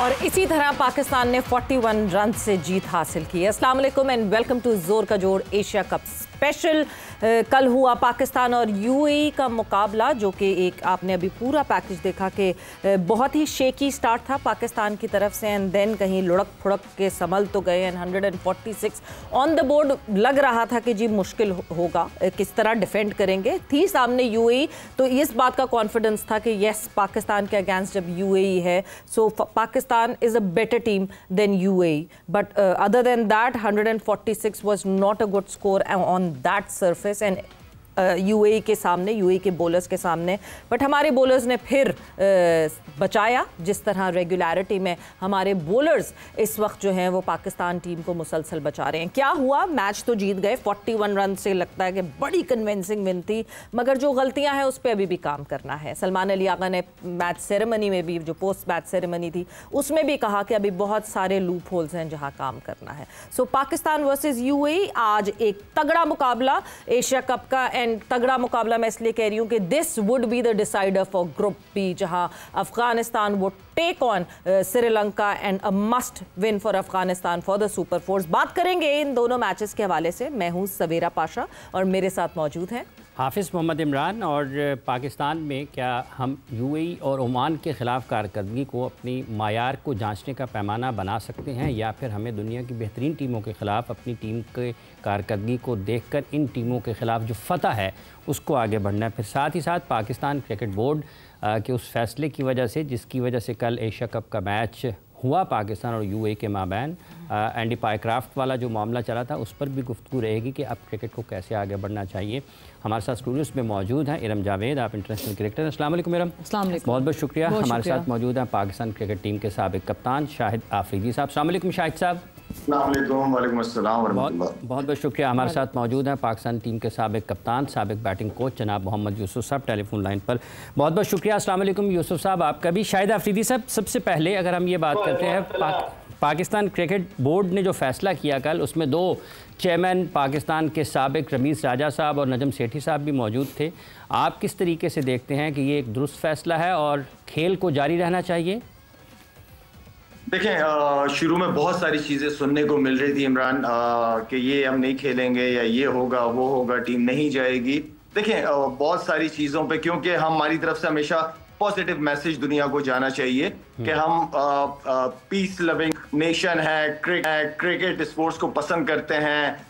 और इसी तरह पाकिस्तान ने 41 रन से जीत हासिल की है। अस्सलाम वालेकुम एंड वेलकम टू जोर का जोर एशिया कप स्पेशल। कल हुआ पाकिस्तान और यूएई का मुकाबला, जो कि एक आपने अभी पूरा पैकेज देखा कि बहुत ही शेकी स्टार्ट था पाकिस्तान की तरफ से एंड देन कहीं लुढ़क फुड़क के संभल तो गए एंड 146 ऑन द बोर्ड। लग रहा था कि जी मुश्किल होगा, किस तरह डिफेंड करेंगे। थी सामने यूएई, तो इस बात का कॉन्फिडेंस था कि यस पाकिस्तान के अगेंस्ट जब यूएई है सो Pakistan is a better team than UAE, but other than that 146 was not a good score on that surface and UAE के सामने, यूएई के बॉलर्स के सामने। बट हमारे बॉलर्स ने फिर बचाया। जिस तरह रेगुलरिटी में हमारे बॉलर्स इस वक्त जो हैं वो पाकिस्तान टीम को मुसलसल बचा रहे हैं। क्या हुआ, मैच तो जीत गए 41 रन से, लगता है कि बड़ी कन्विंसिंग विन थी, मगर जो गलतियां हैं उस पर अभी भी काम करना है। सलमान अली आगा ने मैच सेरेमनी में भी, जो पोस्ट मैच सेरेमनी थी उसमें भी कहा कि अभी बहुत सारे लूप होल्स हैं जहाँ काम करना है। सो पाकिस्तान वर्सेज यूएई आज एक तगड़ा मुकाबला एशिया कप का। एंड तगड़ा मुकाबला मैं इसलिए कह रही हूँ कि this would be the decider for group B, जहां Afghanistan would take on Sri Lanka and a must win for Afghanistan for the super fours. बात करेंगे इन दोनों मैचेस के हवाले से। मैं हूँ सवेरा पाशा और मेरे साथ मौजूद हैं हाफिज़ मोहम्मद इमरान। और पाकिस्तान में क्या हम यूएई और ओमान के ख़िलाफ़ कारकर्दगी को अपनी मायार को जांचने का पैमाना बना सकते हैं, या फिर हमें दुनिया की बेहतरीन टीमों के ख़िलाफ़ अपनी टीम के कारकर्दगी को देखकर इन टीमों के ख़िलाफ़ जो फ़तह है उसको आगे बढ़ना है। फिर साथ ही साथ पाकिस्तान क्रिकेट बोर्ड के उस फैसले की वजह से, जिसकी वजह से कल एशिया कप का मैच हुआ पाकिस्तान और यूएई के माबैन, एंडी पायक्राफ्ट वाला जो मामला चला था उस पर भी गुफ्तगू रहेगी कि अब क्रिकेट को कैसे आगे बढ़ना चाहिए। हमारे साथ स्टूडियोज़ में मौजूद हैं इरम जावेद, आप इंटरनेशनल क्रिकेटर। अस्सलाम वालेकुम इरम। बहुत बहुत शुक्रिया। हमारे साथ मौजूद हैं पाकिस्तान क्रिकेट टीम के साबिक कप्तान शाहिद आफरीदी साहब। अस्सलाम वालेकुम शाहिद साहब। बहुत शुक्रिया। हमारे साथ मौजूद हैं पाकिस्तान टीम के साबिक कप्तान, साबिक बैटिंग कोच जनाब मोहम्मद यूसुफ साहब टेलीफोन लाइन पर। बहुत शुक्रिया। अस्सलाम वालेकुम यूसुफ साहब आपका भी। शाहिद आफरीदी साहब, सबसे पहले अगर हम ये बात करते हैं पाकिस्तान क्रिकेट बोर्ड ने जो फैसला किया कल, उसमें दो चेयरमैन पाकिस्तान के साबिक रमीज़ राजा साहब और नजम सेठी साहब भी मौजूद थे। आप किस तरीके से देखते हैं कि ये एक दुरुस्त फैसला है और खेल को जारी रहना चाहिए? देखें, शुरू में बहुत सारी चीज़ें सुनने को मिल रही थी इमरान, कि ये हम नहीं खेलेंगे या ये होगा वो होगा, टीम नहीं जाएगी। देखें, बहुत सारी चीज़ों पे, क्योंकि हमारी तरफ से हमेशा पॉजिटिव मैसेज दुनिया को जाना चाहिए कि हम पीस लविंग नेशन है, क्रिकेट स्पोर्ट्स को पसंद करते हैं,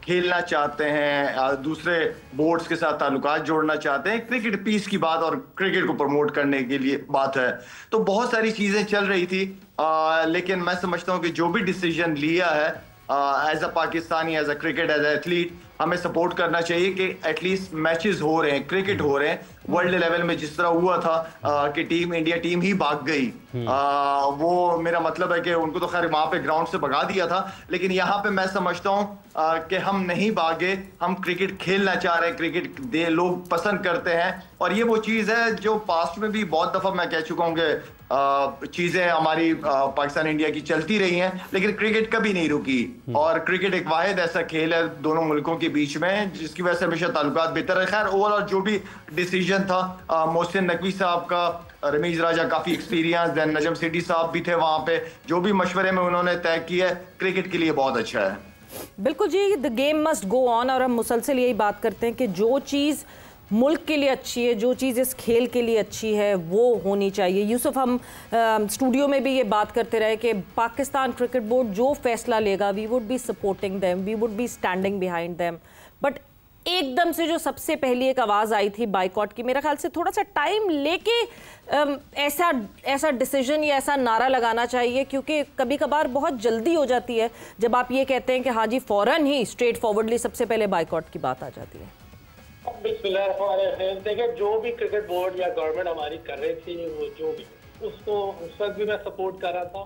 खेलना चाहते हैं, दूसरे बोर्ड्स के साथ ताल्लुकात जोड़ना चाहते हैं। क्रिकेट पीस की बात और क्रिकेट को प्रमोट करने के लिए बात है। तो बहुत सारी चीज़ें चल रही थी, लेकिन मैं समझता हूँ कि जो भी डिसीजन लिया है as a Pakistani, as a cricket, as a athlete, हमें सपोर्ट करना चाहिए कि एटलीस्ट मैचेस हो रहे हैं, क्रिकेट हो रहे हैं। वर्ल्ड लेवल में जिस तरह हुआ था कि टीम इंडिया टीम ही भाग गई, वो मेरा मतलब है कि उनको तो खैर वहां पे ग्राउंड से भगा दिया था, लेकिन यहाँ पे मैं समझता हूँ कि हम नहीं भागे, हम क्रिकेट खेलना चाह रहे हैं, क्रिकेट लोग पसंद करते हैं। और ये वो चीज़ है जो पास्ट में भी बहुत दफ़ा मैं कह चुका हूँ कि चीज़ें हमारी पाकिस्तान इंडिया की चलती रही हैं, लेकिन क्रिकेट कभी नहीं रुकी। और क्रिकेट एक वाहिद ऐसा खेल है दोनों मुल्कों के बीच में जिसकी वजह से हमेशा ताल्लुकात बेहतर है। खैर ओवरऑल जो भी डिसीजन था, मोहसिन नकवी साहब का, रमीज़ राजा काफ़ी एक्सपीरियंस, देन नजम सेठी साहब भी थे वहाँ पे, जो भी मशवरे में उन्होंने तय किया है, क्रिकेट के लिए बहुत अच्छा है। बिल्कुल जी, the game must go on. और हम मुसलसल यही बात करते हैं कि जो चीज़ मुल्क के लिए अच्छी है, जो चीज़ इस खेल के लिए अच्छी है, वो होनी चाहिए। यूसुफ, हम स्टूडियो में भी ये बात करते रहे कि पाकिस्तान क्रिकेट बोर्ड जो फैसला लेगा, we would be supporting them, we would be standing behind them. But एकदम से जो सबसे पहली एक आवाज़ आई थी बाइकॉट की, मेरे ख्याल से थोड़ा सा टाइम लेके ऐसा डिसीजन या ऐसा नारा लगाना चाहिए, क्योंकि कभी कभार बहुत जल्दी हो जाती है जब आप ये कहते हैं कि हाँ जी फ़ौरन ही स्ट्रेट फॉरवर्डली सबसे पहले बाइकॉट की बात आ जाती है। देखिए, जो भी क्रिकेट बोर्ड या गवर्नमेंट हमारी कर रही थी, वो जो भी, उसको उस वक्त भी मैं सपोर्ट कर रहा था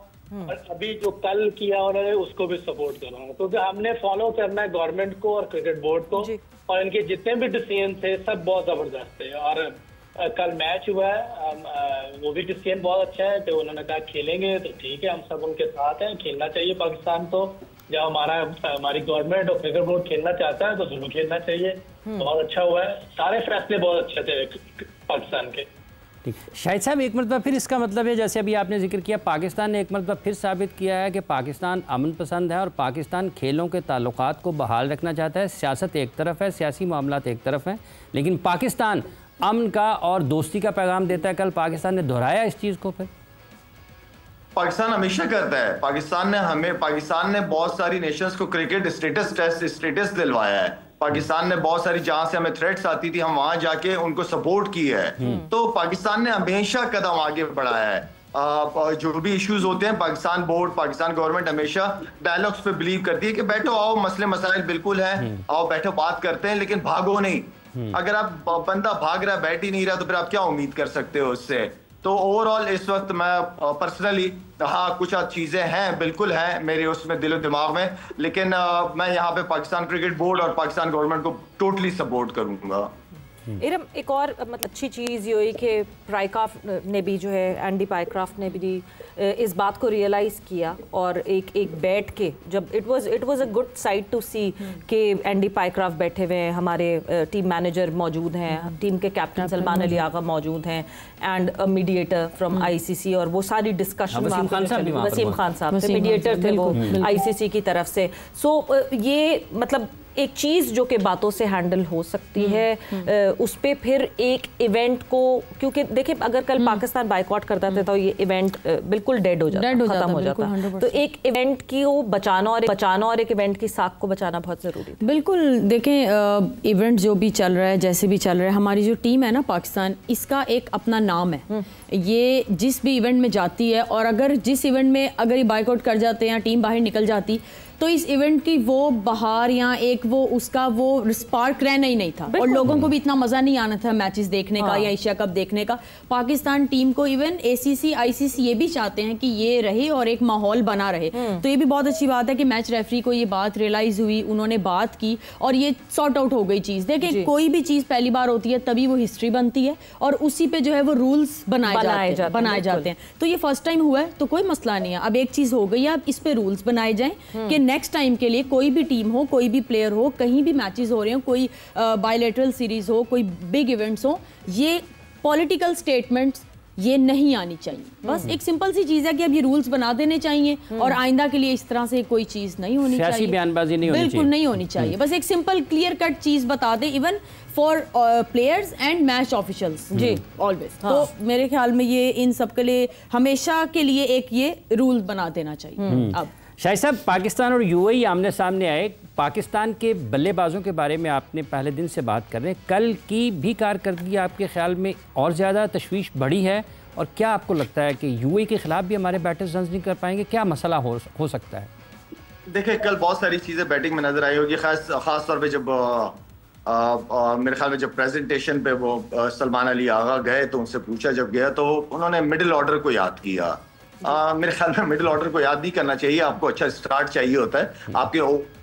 और अभी जो कल किया उन्होंने उसको भी सपोर्ट कर रहा हूँ। तो हमने फॉलो करना है गवर्नमेंट को और क्रिकेट बोर्ड को, और इनके जितने भी डिसीजन थे सब बहुत जबरदस्त थे। और कल मैच हुआ है, वो भी डिसीजन बहुत अच्छा है। तो उन्होंने कहा खेलेंगे तो ठीक है, हम सब उनके साथ हैं, खेलना चाहिए पाकिस्तान को। जब हमारी गवर्नमेंट और क्रिकेट बोर्ड खेलना चाहता है तो जरूर खेलना चाहिए। बहुत अच्छा हुआ है, सारे फैसले बहुत अच्छे थे पाकिस्तान के। ठीक। शाहिद साहब, एक मरतबा फिर इसका मतलब है, जैसे अभी आपने जिक्र किया, पाकिस्तान ने एक मरतबा फिर साबित किया है कि पाकिस्तान अमन पसंद है और पाकिस्तान खेलों के ताल्लुकात को बहाल रखना चाहता है। सियासत एक तरफ है, सियासी मामलात एक तरफ हैं, लेकिन पाकिस्तान अमन का और दोस्ती का पैगाम देता है। कल पाकिस्तान ने दोहराया इस चीज़ को। फिर पाकिस्तान हमेशा करता है। पाकिस्तान ने बहुत सारी नेशंस को क्रिकेट स्टेटस दिलवाया है। पाकिस्तान ने बहुत सारी, जहां से हमें थ्रेट्स आती थी, हम वहां जाके उनको सपोर्ट किया है। तो पाकिस्तान ने हमेशा कदम आगे बढ़ाया है। जो भी इश्यूज होते हैं, पाकिस्तान बोर्ड, पाकिस्तान गवर्नमेंट हमेशा डायलॉग्स पे बिलीव करती है कि बैठो, आओ, मसले मसाइल बिल्कुल है, आओ बैठो, बात करते हैं, लेकिन भागो नहीं। अगर आप बंदा भाग रहा, बैठ ही नहीं रहा, तो फिर आप क्या उम्मीद कर सकते हो उससे। तो ओवरऑल इस वक्त मैं पर्सनली, हाँ, कुछ चीज़ें हैं, बिल्कुल हैं मेरे उसमें दिलो दिमाग में, लेकिन मैं यहाँ पे पाकिस्तान क्रिकेट बोर्ड और पाकिस्तान गवर्नमेंट को टोटली सपोर्ट करूँगा। इरम, एक और मतलब अच्छी चीज़ ये हुई कि पाइक्राफ्ट ने भी जो है, एंडी पाइक्राफ्ट ने भी इस बात को रियलाइज़ किया और एक बैठ के, जब it was a good sight to see कि एंडी पाइक्राफ्ट बैठे हुए हैं, हमारे टीम मैनेजर मौजूद हैं, टीम के कैप्टन सलमान अली आगा मौजूद हैं, and a mediator from ICC, और वो सारी डिस्कशन वसीम खान साहब मीडिएटर थे वो आईसीसी की तरफ से। सो ये मतलब एक चीज़ जो कि बातों से हैंडल हो सकती है, उस पर फिर एक इवेंट को, क्योंकि देखिए अगर कल पाकिस्तान बाइकआउट करता था तो ये इवेंट बिल्कुल डेड हो जाता, खत्म हो जाता। तो एक इवेंट की को बचाना और एक इवेंट की साख को बचाना बहुत ज़रूरी है। बिल्कुल, देखें इवेंट जो भी चल रहा है, जैसे भी चल रहा है, हमारी जो टीम है ना पाकिस्तान, इसका एक अपना नाम है। ये जिस भी इवेंट में जाती है, और अगर जिस इवेंट में अगर ये बाइकआउट कर जाते हैं या टीम बाहर निकल जाती, तो इस इवेंट की वो बहार या एक वो उसका वो स्पार्क रहना ही नहीं था, और लोगों को भी इतना मज़ा नहीं आना था मैचेस देखने का या एशिया कप देखने का। पाकिस्तान टीम को इवन एसीसी आईसीसी ये भी चाहते हैं कि ये रहे और एक माहौल बना रहे। तो ये भी बहुत अच्छी बात है कि मैच रेफरी को ये बात रियलाइज हुई, उन्होंने बात की और ये सॉर्ट आउट हो गई चीज़। देखिए कोई भी चीज़ पहली बार होती है तभी वो हिस्ट्री बनती है और उसी पे जो है वो रूल्स बनाए जाते हैं। तो ये फर्स्ट टाइम हुआ है तो कोई मसला नहीं है। अब एक चीज़ हो गई है, अब इस पे रूल्स बनाए जाएं कि नेक्स्ट टाइम के लिए कोई भी टीम हो, कोई भी प्लेयर हो, कहीं भी मैचेस हो रहे हो, कोई बायलैटरल सीरीज हो, कोई बिग इवेंट्स हो, ये पॉलिटिकल स्टेटमेंट्स ये नहीं आनी चाहिए। बस एक सिंपल सी चीज़ है कि अब ये रूल्स बना देने चाहिए और आइंदा के लिए इस तरह से कोई चीज़ नहीं होनी चाहिए, बयानबाजी नहीं होनी चाहिए, बिल्कुल नहीं होनी चाहिए। बस एक सिंपल क्लियर कट चीज़ बता दे, even for players and match officials जी ऑलवेज। तो मेरे ख्याल में ये इन सब के लिए हमेशा के लिए एक ये रूल बना देना चाहिए। अब शाहिद साहब, पाकिस्तान और यूएई आमने सामने आए। पाकिस्तान के बल्लेबाजों के बारे में आपने पहले दिन से बात कर रहे हैं, कल की भी कारकर्दगी आपके ख्याल में और ज़्यादा तशवीश बढ़ी है? और क्या आपको लगता है कि यूएई के खिलाफ भी हमारे बैटर्स रन नहीं कर पाएंगे? क्या मसला हो सकता है? देखिए कल बहुत सारी चीज़ें बैटिंग में नजर आई होगी, खास तौर पे जब मेरे ख्याल में जब प्रेजेंटेशन पे वो सलमान अली आगा गए तो उनसे पूछा जब गया तो उन्होंने मिडिल ऑर्डर को याद किया। मेरे ख्याल में मिडिल ऑर्डर को याद नहीं करना चाहिए, आपको अच्छा स्टार्ट चाहिए होता है। आपके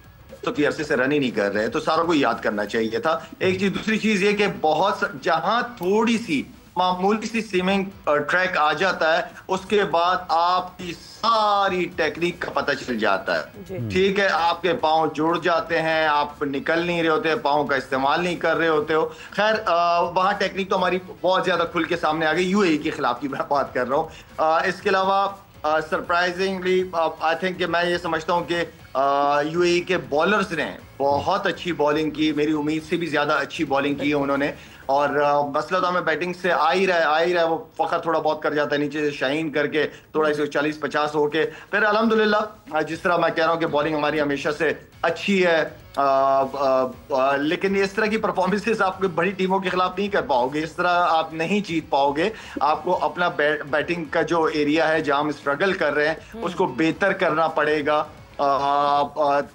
तो की अरसे से रन ही नहीं कर रहे, तो सारों को याद करना चाहिए था। एक चीज, दूसरी चीज ये कि बहुत जहां थोड़ी सी मामूली सी स्विमिंग ट्रैक आ जाता है उसके बाद आपकी सारी टेक्निक का पता चल जाता है। ठीक है, आपके पांव जुड़ जाते हैं, आप निकल नहीं रहे होते, पांव का इस्तेमाल नहीं कर रहे होते हो। खैर वहां टेक्निक तो हमारी बहुत ज्यादा खुल के सामने आ गई, यूएई के खिलाफ की मैं बात कर रहा हूँ। इसके अलावा सरप्राइजिंगली आई थिंक कि मैं ये समझता हूँ कि यूएई के बॉलर्स ने बहुत अच्छी बॉलिंग की, मेरी उम्मीद से भी ज्यादा अच्छी बॉलिंग की है उन्होंने। और मसला तो हमें बैटिंग से आ ही रहा है, वो फखर थोड़ा बहुत कर जाता है नीचे से शाइन करके, थोड़ा 140-50 होके, फिर अल्हम्दुलिल्लाह जिस तरह मैं कह रहा हूँ कि बॉलिंग हमारी हमेशा से अच्छी है। लेकिन इस तरह की परफॉर्मेंसेस आप बड़ी टीमों के खिलाफ नहीं कर पाओगे, इस तरह आप नहीं जीत पाओगे। आपको अपना बैटिंग का जो एरिया है जहां हम स्ट्रगल कर रहे हैं उसको बेहतर करना पड़ेगा।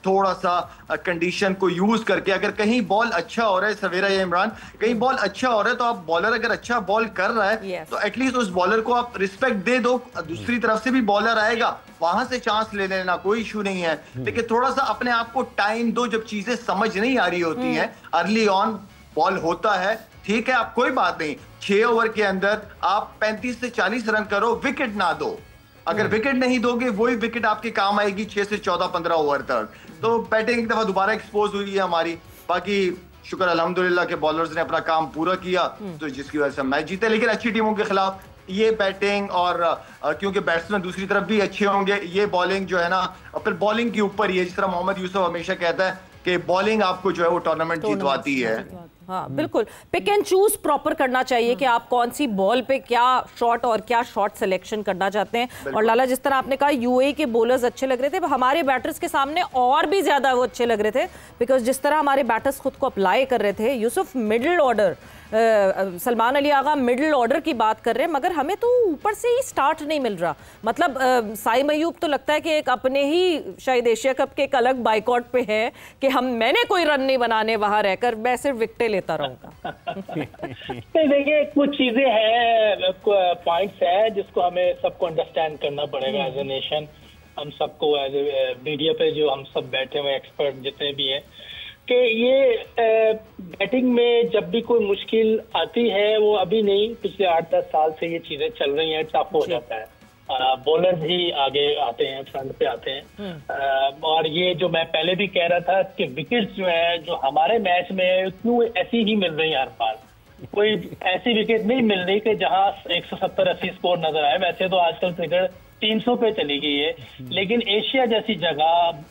थोड़ा सा कंडीशन को यूज करके, अगर कहीं बॉल अच्छा हो रहा है, सवेरा या इमरान कहीं बॉल अच्छा हो रहा है तो आप बॉलर अगर अच्छा बॉल कर रहा है तो एटलीस्ट उस बॉलर को आप रिस्पेक्ट दे दो। दूसरी तरफ से भी बॉलर आएगा, वहां से चांस ले लेना, कोई इशू नहीं है। लेकिन थोड़ा सा अपने आप को टाइम दो, जब चीजें समझ नहीं आ रही होती हैं, अर्ली ऑन बॉल होता है, ठीक है, आप कोई बात नहीं, 6 ओवर के अंदर आप 35 से 40 रन करो, विकेट ना दो। अगर विकेट नहीं दोगे वही विकेट आपके काम आएगी 6 से 14-15 ओवर तक। तो बैटिंग एक दफा दोबारा एक्सपोज हुई है हमारी, बाकी शुक्र अल्हम्दुलिल्लाह के बॉलर्स ने अपना काम पूरा किया, तो जिसकी वजह से मैच जीते। लेकिन अच्छी टीमों के खिलाफ ये बैटिंग और क्योंकि बैट्समैन दूसरी तरफ भी अच्छे होंगे, ये बॉलिंग जो है ना, फिर बॉलिंग के ऊपर ही है। जिस तरह मोहम्मद यूसुफ हमेशा कहता है कि बॉलिंग आपको जो है वो टूर्नामेंट जितवाती है। हाँ बिल्कुल, पिक एंड चूज प्रॉपर करना चाहिए कि आप कौन सी बॉल पे क्या शॉट और क्या शॉट सिलेक्शन करना चाहते हैं। और लाला, जिस तरह आपने कहा यूएई के बॉलर्स अच्छे लग रहे थे, हमारे बैटर्स के सामने और भी ज्यादा वो अच्छे लग रहे थे, बिकॉज जिस तरह हमारे बैटर्स खुद को अप्लाई कर रहे थे। Yusuf middle order, Salman Ali Agha middle order की बात कर रहे हैं, मगर हमें तो ऊपर से ही स्टार्ट नहीं मिल रहा। मतलब साइम अयूब तो लगता है कि एक अपने ही शायद एशिया कप के एक अलग बाइकआउट पे है कि मैंने कोई रन नहीं बनाने, वहां रहकर मैं सिर्फ विकेटें लेता रहूंगा। देखिए, कुछ चीजें हैं, पॉइंट्स है जिसको हमें सबको अंडरस्टैंड करना पड़ेगा एज ए नेशन। हम सबको एज ए मीडिया पे जो हम सब बैठे हुए एक्सपर्ट जितने भी हैं, कि ये बैटिंग में जब भी कोई मुश्किल आती है, वो अभी नहीं, पिछले 8-10 साल से ये चीजें चल रही हैं, टफ हो जाता है। बॉलर्स ही आगे आते हैं, फ्रंट पे आते हैं। और ये जो मैं पहले भी कह रहा था कि विकेट्स जो है जो हमारे मैच में क्यों ऐसी ही मिल रही है हर बार, कोई ऐसी विकेट नहीं मिल रही कि जहां 170-80 स्कोर नजर आए। वैसे तो आजकल क्रिकेट 300 पे चली गई है, लेकिन एशिया जैसी जगह,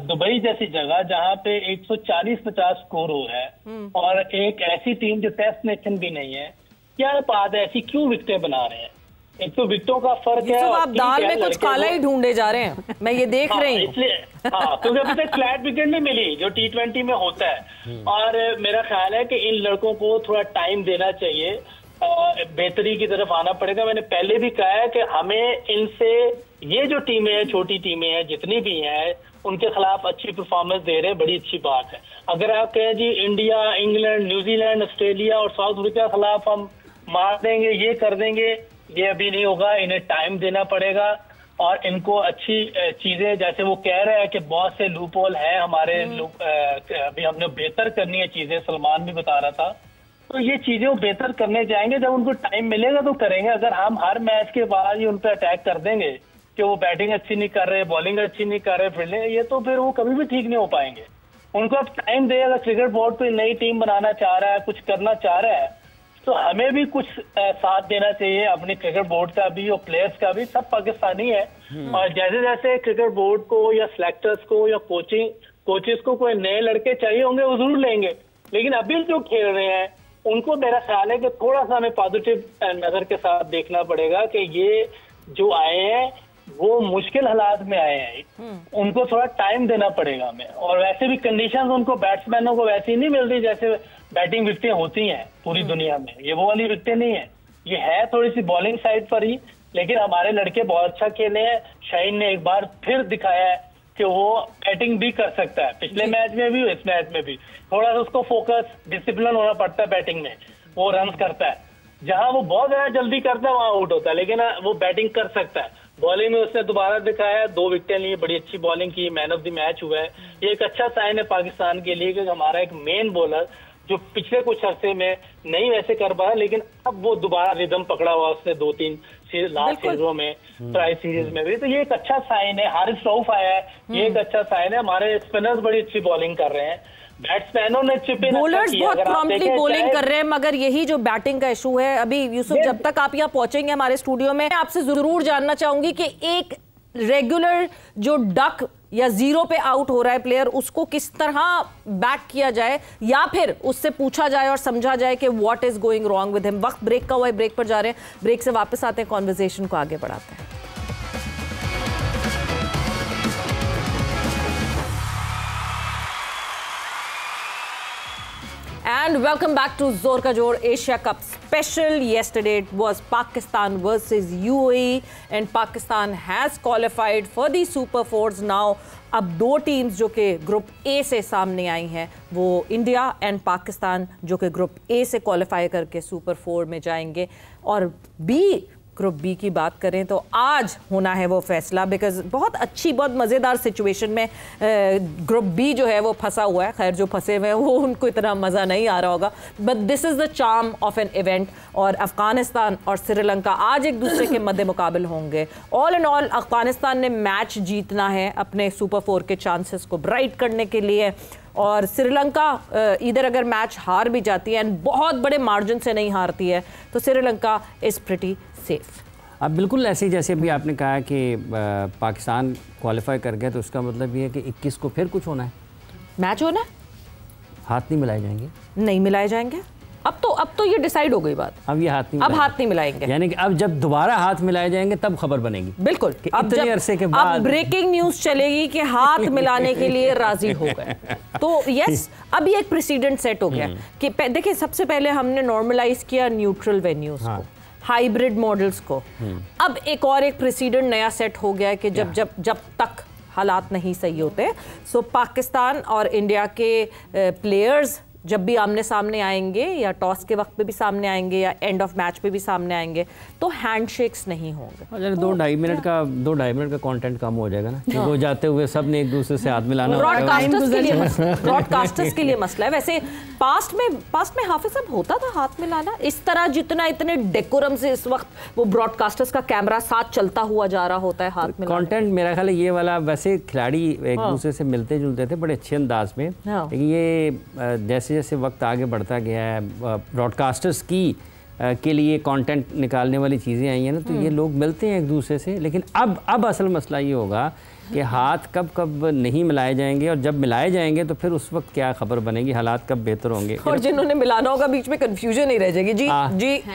दुबई जैसी जगह जहां पे 140-50 स्कोर हो है, और एक ऐसी टीम जो टेस्ट नेशन भी नहीं है, क्या बात है, ऐसी क्यों विकेटें बना रहे हैं? एक तो विकेटों का फर्क है। आप दाल में कुछ काला ही ढूंढे जा रहे हैं, मैं ये देख रही हूँ। इसलिए क्योंकि अभी तक फ्लैट विकेट नहीं मिली जो T20 में होता है। और मेरा ख्याल है कि इन लड़कों को थोड़ा टाइम देना चाहिए, बेहतरी की तरफ आना पड़ेगा। मैंने पहले भी कहा है कि हमें इनसे, ये जो टीमें हैं, छोटी टीमें हैं जितनी भी हैं, उनके खिलाफ अच्छी परफॉर्मेंस दे रहे हैं, बड़ी अच्छी बात है। अगर आप कहें जी इंडिया, इंग्लैंड, न्यूजीलैंड, ऑस्ट्रेलिया और साउथ अफ्रीका के खिलाफ हम मार देंगे, ये कर देंगे, ये अभी नहीं होगा। इन्हें टाइम देना पड़ेगा और इनको अच्छी चीजें, जैसे वो कह रहे हैं कि बहुत से लूपहोल है हमारे, अभी हमने बेहतर करनी है चीजें, सलमान भी बता रहा था, तो ये चीजें वो बेहतर करने जाएंगे। जब उनको टाइम मिलेगा तो करेंगे। अगर हम हर मैच के बाद ही उन पर अटैक कर देंगे कि वो बैटिंग अच्छी नहीं कर रहे, बॉलिंग अच्छी नहीं कर रहे, फील्डिंग, ये तो फिर वो कभी भी ठीक नहीं हो पाएंगे। उनको अब टाइम दे। अगर क्रिकेट बोर्ड कोई नई टीम बनाना चाह रहा है, कुछ करना चाह रहा है, तो हमें भी कुछ साथ देना चाहिए, अपने क्रिकेट बोर्ड का भी और प्लेयर्स का भी। सब पाकिस्तानी है, और जैसे जैसे क्रिकेट बोर्ड को या सिलेक्टर्स को या कोचेस को कोई नए लड़के चाहिए होंगे, वो जरूर लेंगे। लेकिन अभी जो खेल रहे हैं उनको मेरा ख्याल है कि थोड़ा सा हमें पॉजिटिव नजर के साथ देखना पड़ेगा कि ये जो आए हैं वो मुश्किल हालात में आए हैं, उनको थोड़ा टाइम देना पड़ेगा हमें। और वैसे भी कंडीशंस उनको, बैट्समैनों को वैसी नहीं मिल रही जैसे बैटिंग विकेटें होती हैं पूरी दुनिया में। ये वो वाली विकेटें नहीं है, ये है थोड़ी सी बॉलिंग साइड पर ही। लेकिन हमारे लड़के बहुत अच्छा खेले हैं। शाहीन ने एक बार फिर दिखाया है कि वो बैटिंग भी कर सकता है, पिछले मैच में भी, इस मैच में भी। थोड़ा सा उसको फोकस, डिसिप्लिन होना पड़ता है बैटिंग में। वो रन करता है, जहां वो बहुत ज्यादा जल्दी करता है वहां आउट होता है, लेकिन वो बैटिंग कर सकता है। बॉलिंग में उसने दोबारा दिखाया, 2 विकेटें ली, बड़ी अच्छी बॉलिंग की, मैन ऑफ द मैच हुआ है। ये एक अच्छा साइन है पाकिस्तान के लिए कि हमारा एक मेन बॉलर जो पिछले कुछ अरसे में नहीं वैसे कर पाया, लेकिन अब वो दोबारा रिदम पकड़ा हुआ उसने 2-3 लास्ट सीरीजों में, ट्राई सीरीज में भी। तो ये एक अच्छा साइन है। हारिस रऊफ आया है, ये एक अच्छा साइन है। हमारे स्पिनर्स बड़ी अच्छी बॉलिंग कर रहे हैं, बैट्समैनों ने चिपिन, बॉलर्स बहुत प्रॉम्प्टली बॉलिंग कर रहे हैं। मगर यही जो बैटिंग का इशू है, अभी यूसुफ जब तक आप यहाँ पहुंचेंगे हमारे स्टूडियो में, आपसे जरूर जानना चाहूंगी कि एक रेगुलर जो डक या जीरो पे आउट हो रहा है प्लेयर, उसको किस तरह बैक किया जाए, या फिर उससे पूछा जाए और समझा जाए कि what is going wrong with him. वक्त ब्रेक का हुआ है, ब्रेक पर जा रहे हैं, ब्रेक से वापस आते हैं, कॉन्वर्सेशन को आगे बढ़ाते हैं। And welcome back to Zor Ka Jod Asia Cup special. Yesterday it was Pakistan versus UAE and Pakistan has qualified for the Super Fours. Now अब 2 टीम्स जो कि ग्रुप ए से सामने आई हैं, वो इंडिया एंड पाकिस्तान, जो कि ग्रुप ए से क्वालिफाई करके सुपर 4 में जाएंगे। और बी ग्रुप बी की बात करें तो आज होना है वो फैसला, बिकॉज बहुत अच्छी बहुत मज़ेदार सिचुएशन में ग्रुप बी जो है वो फंसा हुआ है। खैर जो फंसे हुए हैं वो उनको इतना मज़ा नहीं आ रहा होगा, but this is the charm of an event. और अफगानिस्तान और श्रीलंका आज एक दूसरे के मद्दे मुकाबिल होंगे। ऑल एंड ऑल अफगानिस्तान ने मैच जीतना है अपने सुपर 4 के चांसेस को ब्राइट करने के लिए, और श्रीलंका इधर अगर मैच हार भी जाती है एंड बहुत बड़े मार्जिन से नहीं हारती है तो श्रीलंका इज़ प्रिटी सेफ। अब बिल्कुल ऐसे ही जैसे अभी आपने कहा कि पाकिस्तान क्वालिफाई कर गया तो उसका मतलब ये है कि 21 को फिर कुछ होना है, मैच होना है, हाथ नहीं मिलाए जाएंगे, नहीं मिलाए जाएंगे। अब तो ये डिसाइड हो गई बात, अब ये हाथ नहीं मिलाएंगे, यानी कि अब जब दोबारा हाथ मिलाए जाएंगे तब खबर बनेगी। बिल्कुल, अब इतने अरसे के बाद अब ब्रेकिंग न्यूज चलेगी कि हाथ मिलाने के लिए राजी हो गए। तो यस, अब ये एक प्रेसिडेंट सेट हो गया कि देखिए सबसे पहले हमने नॉर्मलाइज किया न्यूट्रल वेन्यूज को, हाइब्रिड मॉडल्स को। अब एक प्रेसिडेंट नया सेट हो गया है कि जब तक हालात नहीं सही होते, सो पाकिस्तान और इंडिया के प्लेयर्स जब भी आमने सामने आएंगे या टॉस के वक्त पे भी सामने आएंगे या एंड ऑफ मैच पे भी सामने आएंगे तो हैंडशेक्स नहीं होंगे। अगर 2-2.5 मिनट का कंटेंट कम हो जाएगा ना, क्योंकि वो जाते हुए सब ने एक दूसरे से हाथ मिलाना, ब्रॉडकास्टर्स के लिए मसला है। वैसे पास्ट में हाफिज साहब होता था हाथ मिलाना इस तरह, जितना इतने डेकोरम से इस वक्त वो ब्रॉडकास्टर्स का कैमरा साथ चलता हुआ जा रहा होता है हाथ मिलाना। कंटेंट मेरा ख्याल है ये वाला, वैसे खिलाड़ी एक दूसरे से मिलते जुलते थे बड़े अच्छे अंदाज में, लेकिन ये जैसे जैसे वक्त आगे बढ़ता गया है, ब्रॉडकास्टर्स के लिए कंटेंट निकालने वाली चीज़ें आई हैं ना, तो ये लोग मिलते हैं एक दूसरे से। लेकिन अब असल मसला ये होगा कि हाथ कब नहीं मिलाए जाएंगे, और जब मिलाए जाएंगे तो फिर उस वक्त क्या खबर बनेगी, हालात कब बेहतर होंगे, और जिन्होंने मिलाना होगा बीच में कंफ्यूजन ही रह जाएगी। जी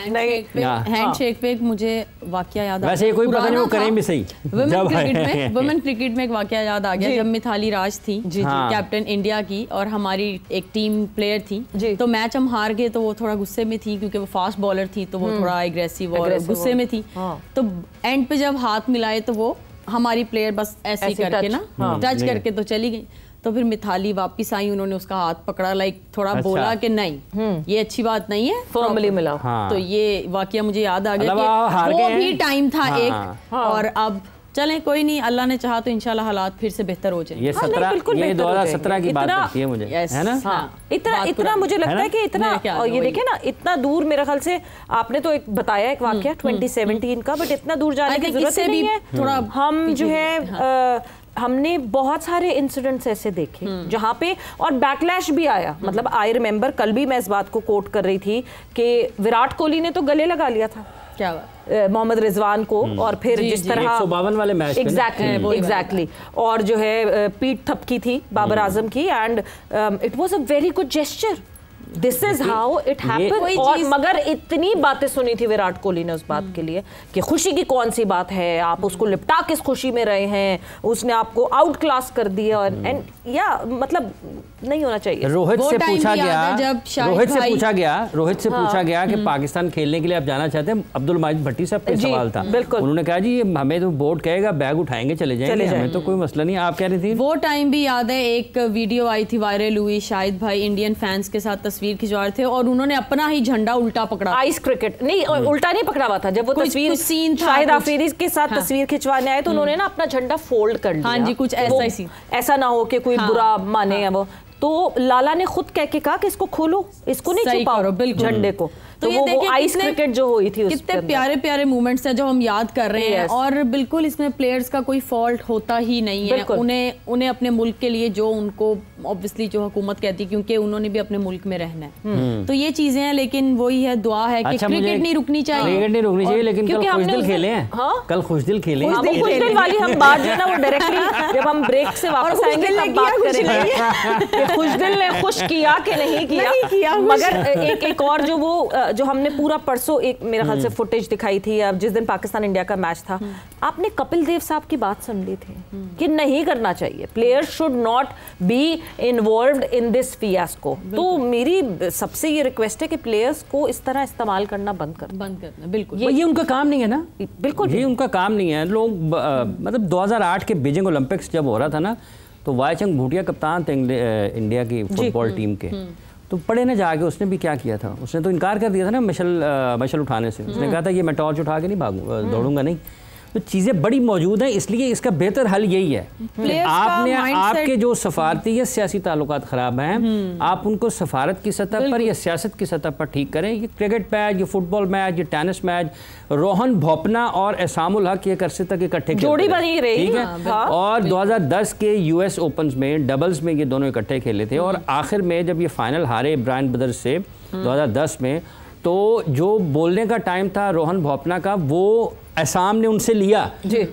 हैंडशेक पे मुझे वाकया याद आ गया, वैसे ये कोई पता नहीं वो करें भी सही। वुमेन क्रिकेट में एक वाकया याद आ गया, जब मिताली राज थी कैप्टन इंडिया की और हमारी एक टीम प्लेयर थी, तो मैच हम हार गए तो वो थोड़ा गुस्से में थी क्योंकि वो फास्ट बॉलर थी, तो वो थोड़ा एग्रेसिव और गुस्से में थी। तो एंड पे जब हाथ मिलाए तो वो हमारी प्लेयर बस ऐसे करके ना टच करके तो चली गई। तो फिर मिताली वापस आई, उन्होंने उसका हाथ पकड़ा, लाइक थोड़ा बोला कि नहीं ये अच्छी बात नहीं है, फॉर्मली मिला। तो ये वाकया मुझे याद आ गया कि वो भी टाइम था एक, और अब चलें कोई नहीं, अल्लाह ने चाहा तो इंशाल्लाह हालात फिर से बेहतर हो जाएंगे। ये 2017 की बात करती है मुझे, है ना? इतना मुझे लगता है कि इतना, और ये देखिए ना इतना दूर, मेरे ख्याल से आपने तो एक बताया एक वाकया 2017 का, बट इतना दूर जाने की जरूरत नहीं है। थोड़ा हम जो है हमने बहुत सारे इंसिडेंट्स ऐसे देखे जहाँ पे और बैकलैश भी आया। मतलब आई रिमेम्बर कल भी मैं इस बात को कोट कर रही थी कि विराट कोहली ने तो गले लगा लिया था क्या मोहम्मद रिजवान को, और फिर जिस तरह 152 वाले मैच एग्जैक्टली और जो है पीठ थपकी थी बाबर आजम की, and it was a very good gesture, this is how it happened. और मगर इतनी बातें सुनी थी विराट कोहली ने उस बात के लिए कि खुशी की कौन सी बात है, आप उसको लिपटा किस खुशी में रहे हैं, उसने आपको आउट क्लास कर दिया, और एंड या मतलब नहीं होना चाहिए। रोहित से पूछा गया कि पाकिस्तान खेलने के लिए आप जाना चाहते हैं, अब्दुल माजिद भट्टी साहब का सवाल था, उन्होंने कहा जी हमें तो बोर्ड कहेगा बैग उठाएंगे चले जाएंगे, हमें तो कोई मसला नहीं। आप कह रही थी वो टाइम भी याद है, एक वीडियो आई थी वायरल हुई, शाहिद भाई इंडियन फैंस के साथ तस्वीर खिंचवा रहे थे और उन्होंने अपना ही झंडा उल्टा पकड़ा। आइस क्रिकेट नहीं, उल्टा नहीं पकड़ा हुआ था, जब वो तस्वीर सीन शाहिद आफरीदी के साथ तस्वीर खिंचवाने आए तो उन्होंने ना अपना झंडा फोल्ड कर लिया। हाँ जी, कुछ ऐसा ही, ऐसा ना हो कि कोई बुरा माने वो। तो लाला ने खुद कह के कहा कि इसको खोलो, इसको नहीं छुपाओ झंडे को। तो वो आइस क्रिकेट जो हुई थी, कितने प्यारे प्यारे मोमेंट्स हैं जो हम याद कर रहे हैं, और बिल्कुल इसमें प्लेयर्स का कोई फॉल्ट होता ही नहीं है। उन्हें अपने मुल्क के लिए जो उनको ऑब्वियसली जो हुकूमत कहती है, क्योंकि उन्होंने भी अपने मुल्क में रहना है, तो ये चीजें हैं। लेकिन वही है, दुआ है कि क्रिकेट नहीं रुकनी चाहिए, लेकिन कल खुशदिल खेले हैं, कल खुशदिल खेले हैं। खुशदिल वाली हम बात जो है ना वो डायरेक्टली जब हम ब्रेक से वापस आएंगे तब बात करेंगे खुशदिल ने खुश किया कि नहीं किया। मगर एक और जो हमने पूरा परसों एक मेरे ख्याल से फुटेज दिखाई थी, अब जिस दिन पाकिस्तान इंडिया का मैच था, आपने कपिल देव साहब की बात सुन ली थी कि नहीं करना चाहिए, players should not be involved in this fiasco. तो मेरी सबसे ये रिक्वेस्ट है कि प्लेयर्स को इस तरह इस्तेमाल करना बंद करना। बिल्कुल ये उनका काम नहीं है ना, बिल्कुल ये उनका काम नहीं है। लोग मतलब 2008 के बीजिंग ओलंपिक्स जब हो रहा था ना, तो वाईचंग भूटिया कप्तान थे इंडिया की फुटबॉल टीम के, तो पढ़े ना जाके उसने भी क्या किया था, उसने तो इनकार कर दिया था ना मशल उठाने से। उसने कहा था ये मैं टॉर्च उठा के नहीं भागूंगा, दौड़ूंगा नहीं। तो चीज़ें बड़ी मौजूद हैं, इसलिए इसका बेहतर हल यही है आपने आपके जो सफारती या सियासी ताल्लुकात ख़राब हैं, आप उनको सफारत की सतह पर या सियासत की सतह पर ठीक करें। ये क्रिकेट मैच, ये फुटबॉल मैच, ये टेनिस मैच, रोहन भोपना और एहसामुल हक एक अरसे तक इकट्ठे जोड़ी बनी रही, ठीक है। और 2010 के US ओपन में डबल्स में ये दोनों इकट्ठे खेले थे, और आखिर में जब ये फाइनल हारे ब्रायन ब्रदर्स से 2010 में, तो जो बोलने का टाइम था रोहन भोपना का, वो एहसाम ने उनसे लिया जी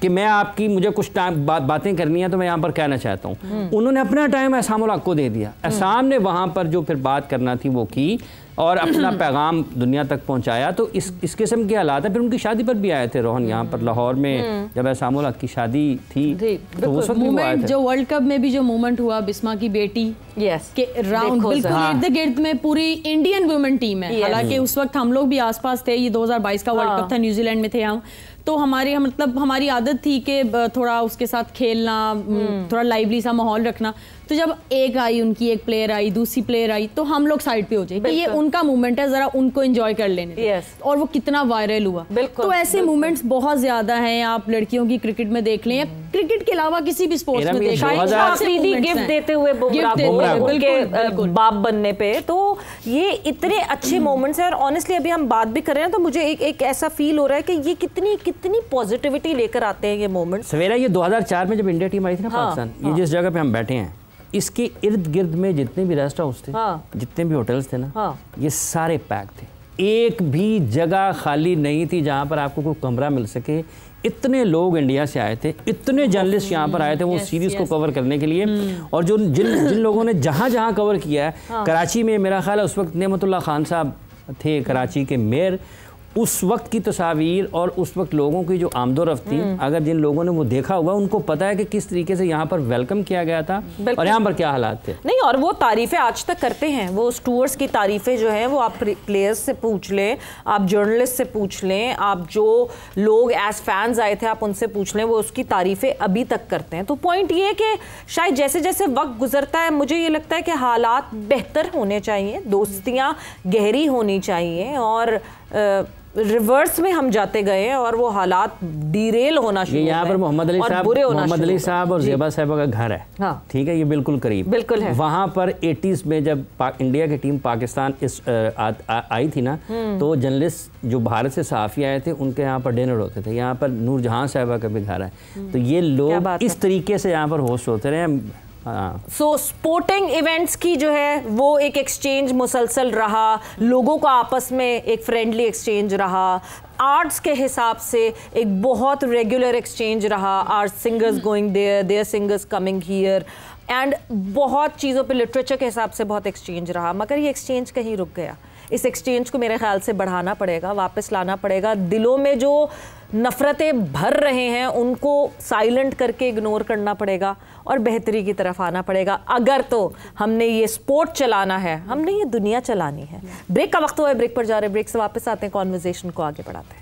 कि मैं आपकी, मुझे कुछ टाइम बातें करनी है तो मैं यहाँ पर कहना चाहता हूँ। उन्होंने अपना टाइम एहसामुल हक को दे दिया। एहसाम ने वहाँ पर जो फिर बात करना थी वो की और अपना पैगाम दुनिया तक पहुंचाया। तो इस किस्म के हालात है। फिर उनकी शादी पर भी आए थे रोहन यहाँ पर लाहौर में, जब एहसामुल हक की शादी थी तो उस वक्त वो आए थे। जो वर्ल्ड कप में भी जो मूवमेंट हुआ, बिस्मा की बेटी के राउंड बिल्कुल इर्द गिर्द में पूरी इंडियन वुमेन टीम है। हालांकि उस वक्त हम लोग भी आसपास थे, ये 2022 का वर्ल्ड कप था, न्यूजीलैंड में थे हम, तो हमारी आदत थी कि थोड़ा उसके साथ खेलना, थोड़ा लाइवली सा माहौल रखना। तो जब एक आई, उनकी एक प्लेयर आई, दूसरी प्लेयर आई, तो हम लोग साइड पे हो जाए कि ये उनका मूवमेंट है, जरा उनको एंजॉय कर लेने। और वो कितना वायरल हुआ। तो ऐसे मूवमेंट्स बहुत ज्यादा हैं। आप लड़कियों की क्रिकेट में देख लें या क्रिकेट के अलावा किसी भी स्पोर्ट्स में देख लें, गिफ्ट देते हुए बाप बनने पे, तो ये इतने अच्छे मोमेंट्स हैं। और ऑनेस्टली अभी हम बात भी कर रहे हैं तो मुझे एक ऐसा फील हो रहा है कि ये कितनी पॉजिटिविटी लेकर आते हैं ये मोमेंट्स। सवेरा ये 2004 में जब इंडिया टीम आई थी ना पाकिस्तान, ये जिस जगह पे हम बैठे हैं, इसके इर्द गिर्द में जितने भी रेस्ट हाउस थे, जितने भी होटल्स थे ना, ये सारे पैक थे। एक भी जगह खाली नहीं थी जहाँ पर आपको कोई कमरा मिल सके। इतने लोग इंडिया से आए थे, इतने जर्नलिस्ट यहाँ पर आए थे वो सीरीज को कवर करने के लिए। और जो जिन लोगों ने जहाँ कवर किया है, कराची में मेरा ख्याल है उस वक्त नेमतुल्लाह खान साहब थे कराची के मेयर। उस वक्त की तस्वीर और उस वक्त लोगों की जो आमदोरफ्त थी, अगर जिन लोगों ने वो देखा होगा उनको पता है कि किस तरीके से यहाँ पर वेलकम किया गया था और यहाँ पर क्या हालात थे। नहीं, और वो तारीफ़ें आज तक करते हैं। वो स्टूअर्स की तारीफ़ें जो हैं वो आप प्लेयर्स से पूछ लें, आप जर्नलिस्ट से पूछ लें, आप जो लोग एज फैंस आए थे आप उनसे पूछ लें, वो उसकी तारीफ़ें अभी तक करते हैं। तो पॉइंट ये है कि शायद जैसे जैसे वक्त गुजरता है, मुझे ये लगता है कि हालात बेहतर होने चाहिए, दोस्तियाँ गहरी होनी चाहिए, और रिवर्स में हम जाते गए हैं और वो हालात डिरेल होना शुरू हो गए। यहाँ पर मोहम्मद अली साहब और ज़ेबा साहबा का घर है, हाँ, ठीक है, ये बिल्कुल करीब बिल्कुल है। वहाँ पर 80s में जब इंडिया की टीम पाकिस्तान आई थी ना, तो जर्नलिस्ट जो भारत से सहाफ़ी आए थे उनके यहाँ पर डिनर होते थे। यहाँ पर नूरजहां साहबा का भी घर है। तो ये लोग इस तरीके से यहाँ पर होस्ट होते रहे। सो स्पोर्टिंग इवेंट्स की जो है वो एक एक्सचेंज मुसलसल रहा, लोगों का आपस में एक फ्रेंडली एक्सचेंज रहा। आर्ट्स के हिसाब से एक बहुत रेगुलर एक्सचेंज रहा, are singers going there singers coming here, and बहुत चीज़ों पे लिटरेचर के हिसाब से बहुत एक्सचेंज रहा। मगर ये एक्सचेंज कहीं रुक गया। इस एक्सचेंज को मेरे ख्याल से बढ़ाना पड़ेगा, वापस लाना पड़ेगा। दिलों में जो नफ़रतें भर रहे हैं उनको साइलेंट करके इग्नोर करना पड़ेगा और बेहतरी की तरफ आना पड़ेगा। अगर तो हमने ये स्पोर्ट चलाना है, हमने ये दुनिया चलानी है। ब्रेक का वक्त हुआ है, ब्रेक पर जा रहे हैं, ब्रेक से वापस आते हैं, कॉन्वर्सेशन को आगे बढ़ाते हैं।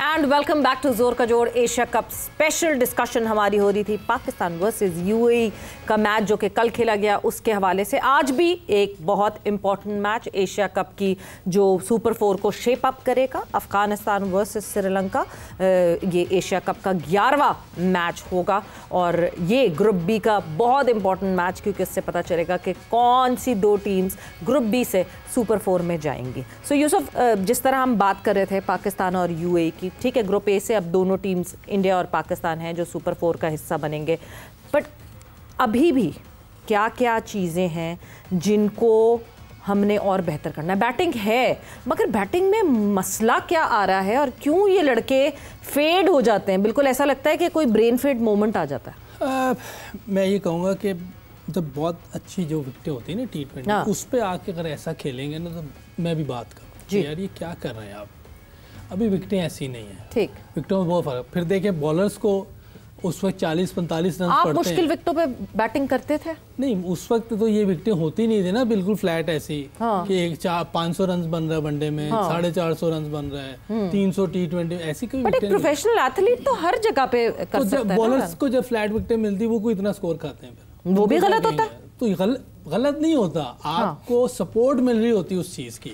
एंड वेलकम बैक टू जोर का जोड़ एशिया कप स्पेशल डिस्कशन हमारी हो रही थी पाकिस्तान वर्सेस यूएई का मैच जो कि कल खेला गया उसके हवाले से। आज भी एक बहुत इंपॉर्टेंट मैच एशिया कप की जो सुपर 4 को शेप अप करेगा, अफगानिस्तान वर्सेस श्रीलंका। ये एशिया कप का 11वां मैच होगा और ये ग्रुप बी का बहुत इंपॉर्टेंट मैच, क्योंकि इससे पता चलेगा कि कौन सी 2 टीम्स ग्रुप बी से सुपर 4 में जाएंगी। सो यूसुफ, जिस तरह हम बात कर रहे थे पाकिस्तान और यूएई की, ठीक है, ग्रुप ए से अब दोनों टीम्स इंडिया और पाकिस्तान हैं जो सुपर 4 का हिस्सा बनेंगे, बट अभी भी क्या क्या चीज़ें हैं जिनको हमने और बेहतर करना है? बैटिंग है, मगर बैटिंग में मसला क्या आ रहा है और क्यों ये लड़के फेड हो जाते हैं? बिल्कुल ऐसा लगता है कि कोई ब्रेन फेड मोमेंट आ जाता है। मैं ये कहूँगा कि जब बहुत अच्छी जो विकेटें होती है ना T20, उस पर आके अगर ऐसा खेलेंगे ना, तो मैं भी बात करूँ यार ये क्या कर रहे हैं आप। अभी विकेटें ऐसी नहीं है, ठीक, विकेटों में बहुत फर्क। फिर देखें बॉलर्स को उस वक्त 40-45 रन आप पड़ते मुश्किल हैं। विकेटों पे बैटिंग करते थे? नहीं, उस वक्त तो ये विकेटें होती नहीं थी ना, बिल्कुल फ्लैट ऐसी कि एक 500 रन बन रहा है वनडे में, 450 रन बन रहा है, 300 T20 ऐसी कोई बट एक प्रोफेशनल एथलीट तो हर जगह पे कर सकता है। बॉलर्स को जब फ्लैट विकेटें मिलती वो कोई इतना स्कोर खाते हैं, फिर वो भी गलत होता है। तो गलत नहीं होता, आपको सपोर्ट मिल रही होती उस चीज की,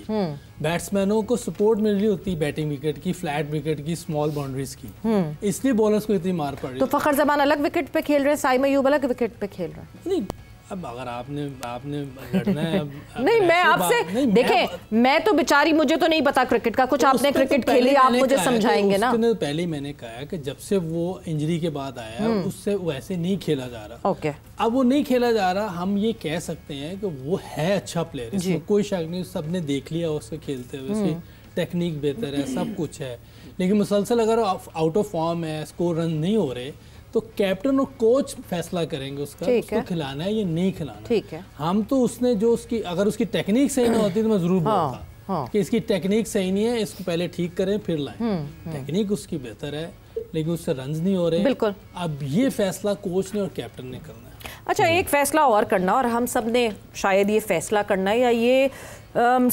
बैट्समैनों को सपोर्ट मिल रही होती बैटिंग विकेट की, फ्लैट विकेट की, स्मॉल बाउंड्रीज की, इसलिए बॉलर्स को इतनी मार पड़ रही है। तो फखर जमान अलग विकेट पे खेल रहे हैं, साइम अयूब अलग विकेट पे खेल रहे हैं। नहीं, अब अगर आपने लड़ना है नहीं, मैं आपसे देखें, मैं तो बेचारी, मुझे तो नहीं पता क्रिकेट का कुछ, आपने क्रिकेट खेली, आप मुझे समझाएंगे ना। पहले ही मैंने कहा कि जब से वो इंजरी के बाद आया उससे वैसे नहीं खेला जा रहा। ओके, अब वो नहीं खेला जा रहा, हम ये कह सकते हैं कि वो है अच्छा प्लेयर, इसमें कोई शक नहीं, सबने देख लिया उसको खेलते हुए, उसकी टेक्निक बेहतर है, सब कुछ है, लेकिन मुसलसल अगर आउट ऑफ फॉर्म है, स्कोर रन नहीं हो रहे, तो कैप्टन और कोच फैसला करेंगे उसको खिलाना है या नहीं खिलाना। ठीक है, हम तो उसने जो उसकी, अगर उसकी टेक्निक सही ना होती तो मैं जरूर बोलता कि इसकी टेक्निक सही नहीं है, इसको पहले ठीक करें फिर लाएं। टेक्निक उसकी बेहतर है लेकिन उससे रन्स नहीं हो रहे। बिल्कुल, अब ये फैसला कोच ने और कैप्टन ने करना है। अच्छा, एक फैसला और करना, और हम सब ने शायद ये फैसला करना है या ये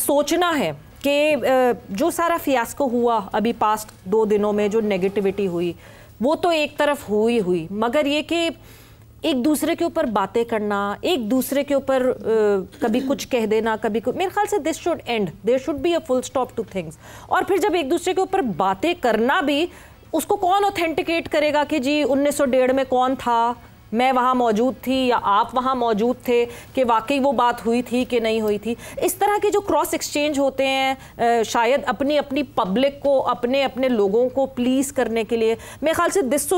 सोचना है कि जो सारा फियास्को हुआ अभी पास्ट 2 दिनों में, जो नेगेटिविटी हुई वो तो एक तरफ हुई, मगर ये कि एक दूसरे के ऊपर बातें करना, एक दूसरे के ऊपर कभी कुछ कह देना, कभी कुछ, मेरे ख्याल से this should end, there should be a full stop to things. और फिर जब एक दूसरे के ऊपर बातें करना भी, उसको कौन ऑथेंटिकेट करेगा कि जी 1901 में कौन था, मैं वहाँ मौजूद थी या आप वहाँ मौजूद थे, कि वाकई वो बात हुई थी कि नहीं हुई थी। इस तरह के जो क्रॉस एक्सचेंज होते हैं, शायद अपनी अपनी पब्लिक को, अपने अपने लोगों को प्लीज़ करने के लिए, मेरे ख्याल से this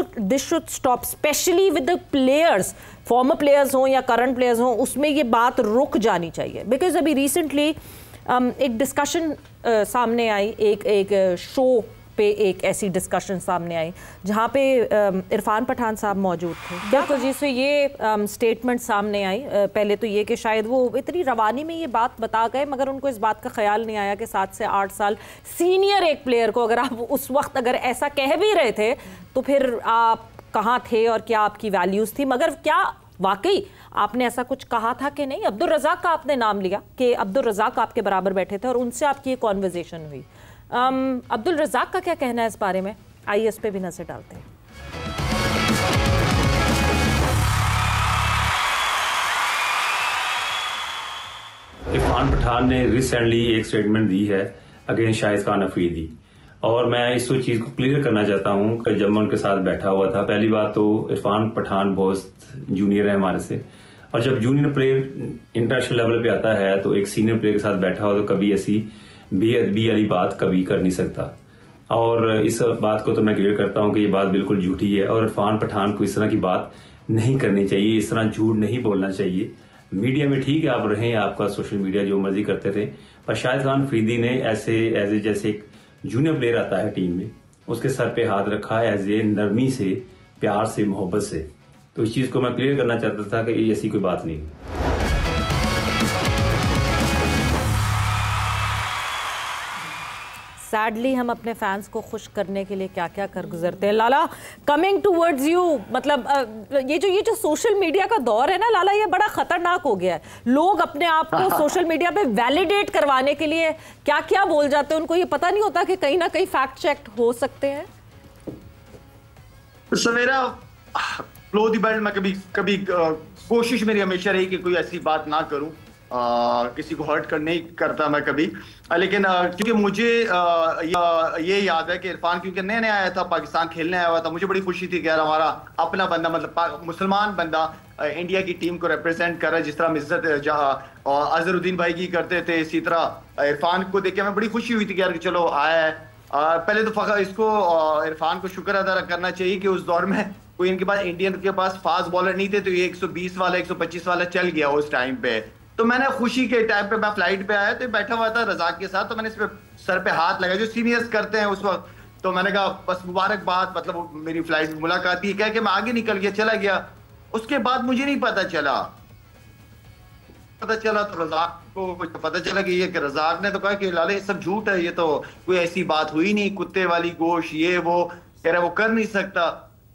should stop, specially with the players, farmer players हों या करंट प्लेयर्स हों, उसमें ये बात रुक जानी चाहिए। बिकॉज अभी रिसेंटली एक डिस्कशन सामने आई, एक शो पे एक ऐसी डिस्कशन सामने आई जहाँ पे इरफान पठान साहब मौजूद थे। बिल्कुल जी, से ये स्टेटमेंट सामने आई। पहले तो ये कि शायद वो इतनी रवानी में ये बात बता गए, मगर उनको इस बात का ख्याल नहीं आया कि 7 से 8 साल सीनियर एक प्लेयर को अगर आप उस वक्त अगर ऐसा कह भी रहे थे तो फिर आप कहाँ थे और क्या आपकी वैल्यूज़ थी। मगर क्या वाकई आपने ऐसा कुछ कहा था कि नहीं? अब्दुल रज़ाक का आपने नाम लिया कि अब्दुल रज़ाक आपके बराबर बैठे थे और उनसे आपकी ये कॉन्वर्जेशन हुई। अब्दुल रज़ाक का क्या कहना है इस बारे में? आइए इस पे भी नजर डालते हैं। इरफान पठान ने रिसेंटली एक स्टेटमेंट दी है अगेंस्ट शाहिद खान अफरीदी, और मैं इस चीज को क्लियर करना चाहता हूं कि जब मैं उनके साथ बैठा हुआ था, पहली बात तो इरफान पठान बहुत जूनियर है हमारे से, और जब जूनियर प्लेयर इंटरनेशनल लेवल पे आता है तो एक सीनियर प्लेयर के साथ बैठा हो तो कभी ऐसी बेअदबी वाली बात कभी कर नहीं सकता। और इस बात को तो मैं क्लियर करता हूं कि ये बात बिल्कुल झूठी है और इरफान पठान को इस तरह की बात नहीं करनी चाहिए, इस तरह झूठ नहीं बोलना चाहिए। मीडिया में ठीक है आप रहें, आपका सोशल मीडिया जो मर्जी करते थे, पर शाहिद खान अफरीदी ने ऐसे जैसे एक जूनियर प्लेयर आता है टीम में, उसके सर पे हाथ रखा है एज ए नरमी से, प्यार से, मोहब्बत से। तो इस चीज को मैं क्लियर करना चाहता था कि ऐसी कोई बात नहीं। सैडली हम अपने फैंस को खुश करने के लिए क्या क्या कर गुजरते हैं। लाला, कमिंग टूवर्ड्स यू, मतलब ये जो सोशल मीडिया का दौर है ना लाला, ये बड़ा खतरनाक हो गया है। लोग अपने आप को सोशल मीडिया पे वैलिडेट करवाने के लिए क्या क्या बोल जाते हैं, उनको ये पता नहीं होता कि कहीं ना कहीं फैक्ट चेक हो सकते हैं। सवेरा फ्लो दी बेल्ट में कभी कोशिश मेरी हमेशा रही कि कोई ऐसी बात ना करूं, किसी को हर्ट नहीं करता मैं कभी, लेकिन क्योंकि मुझे ये याद है कि इरफान क्योंकि नया नया आया था, पाकिस्तान खेलने आया हुआ था, मुझे बड़ी खुशी थी कि यार हमारा अपना बंदा, मतलब मुसलमान बंदा इंडिया की टीम को रिप्रेजेंट कर रहा है, जिस तरह इज्जत जहाँ अजहरुद्दीन भाई की करते थे, इसी तरह इरफान को देख के मैं बड़ी खुशी हुई थी कि यार चलो आया है। पहले तो फखर इसको इरफान को शुक्र अदा करना चाहिए कि उस दौर में कोई इनके पास इंडियन के पास फास्ट बॉलर नहीं थे, तो ये 120 वाला 125 वाला चल गया उस टाइम पे। तो मैंने खुशी के टाइम पे, मैं फ्लाइट पे आया तो बैठा हुआ था रज़ाक के साथ, तो मैंने इस पे सर पे हाथ लगा जो सीनियर्स करते हैं उस वक्त, तो मैंने कहा बस मुबारकबाद, मतलब मेरी फ्लाइट में मुलाकात की, कह के मैं आगे निकल गया, चला गया। उसके बाद मुझे नहीं पता चला तो रज़ाक को पता चला कि ये रज़ाक ने तो कहा कि लाले सब झूठ है, ये तो कोई ऐसी बात हुई नहीं, कुत्ते वाली गोश ये वो कह रहा वो कर नहीं सकता।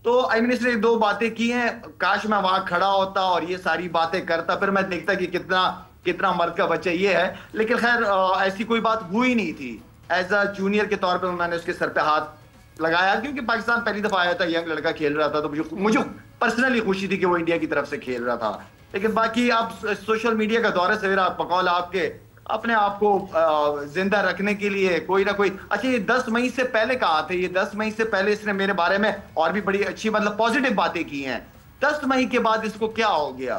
तो आई मिनिस्टर ने 2 बातें की हैं, काश मैं वहां खड़ा होता और ये सारी बातें करता, फिर मैं देखता कि कितना मर्द का बच्चा ये है। लेकिन खैर ऐसी कोई बात हुई नहीं थी। एज अ जूनियर के तौर पर मैंने उसके सर पे हाथ लगाया, क्योंकि पाकिस्तान पहली दफा आया था, यंग लड़का खेल रहा था, तो मुझे पर्सनली खुशी थी कि वो इंडिया की तरफ से खेल रहा था। लेकिन बाकी आप सोशल मीडिया का दौर सवेरा बकौल आपके अपने आप को जिंदा रखने के लिए कोई ना कोई, अच्छा ये 10 मई से पहले कहा थे, ये 10 मई से पहले इसने मेरे बारे में और भी बड़ी अच्छी मतलब पॉजिटिव बातें की हैं। 10 मई के बाद इसको क्या हो गया?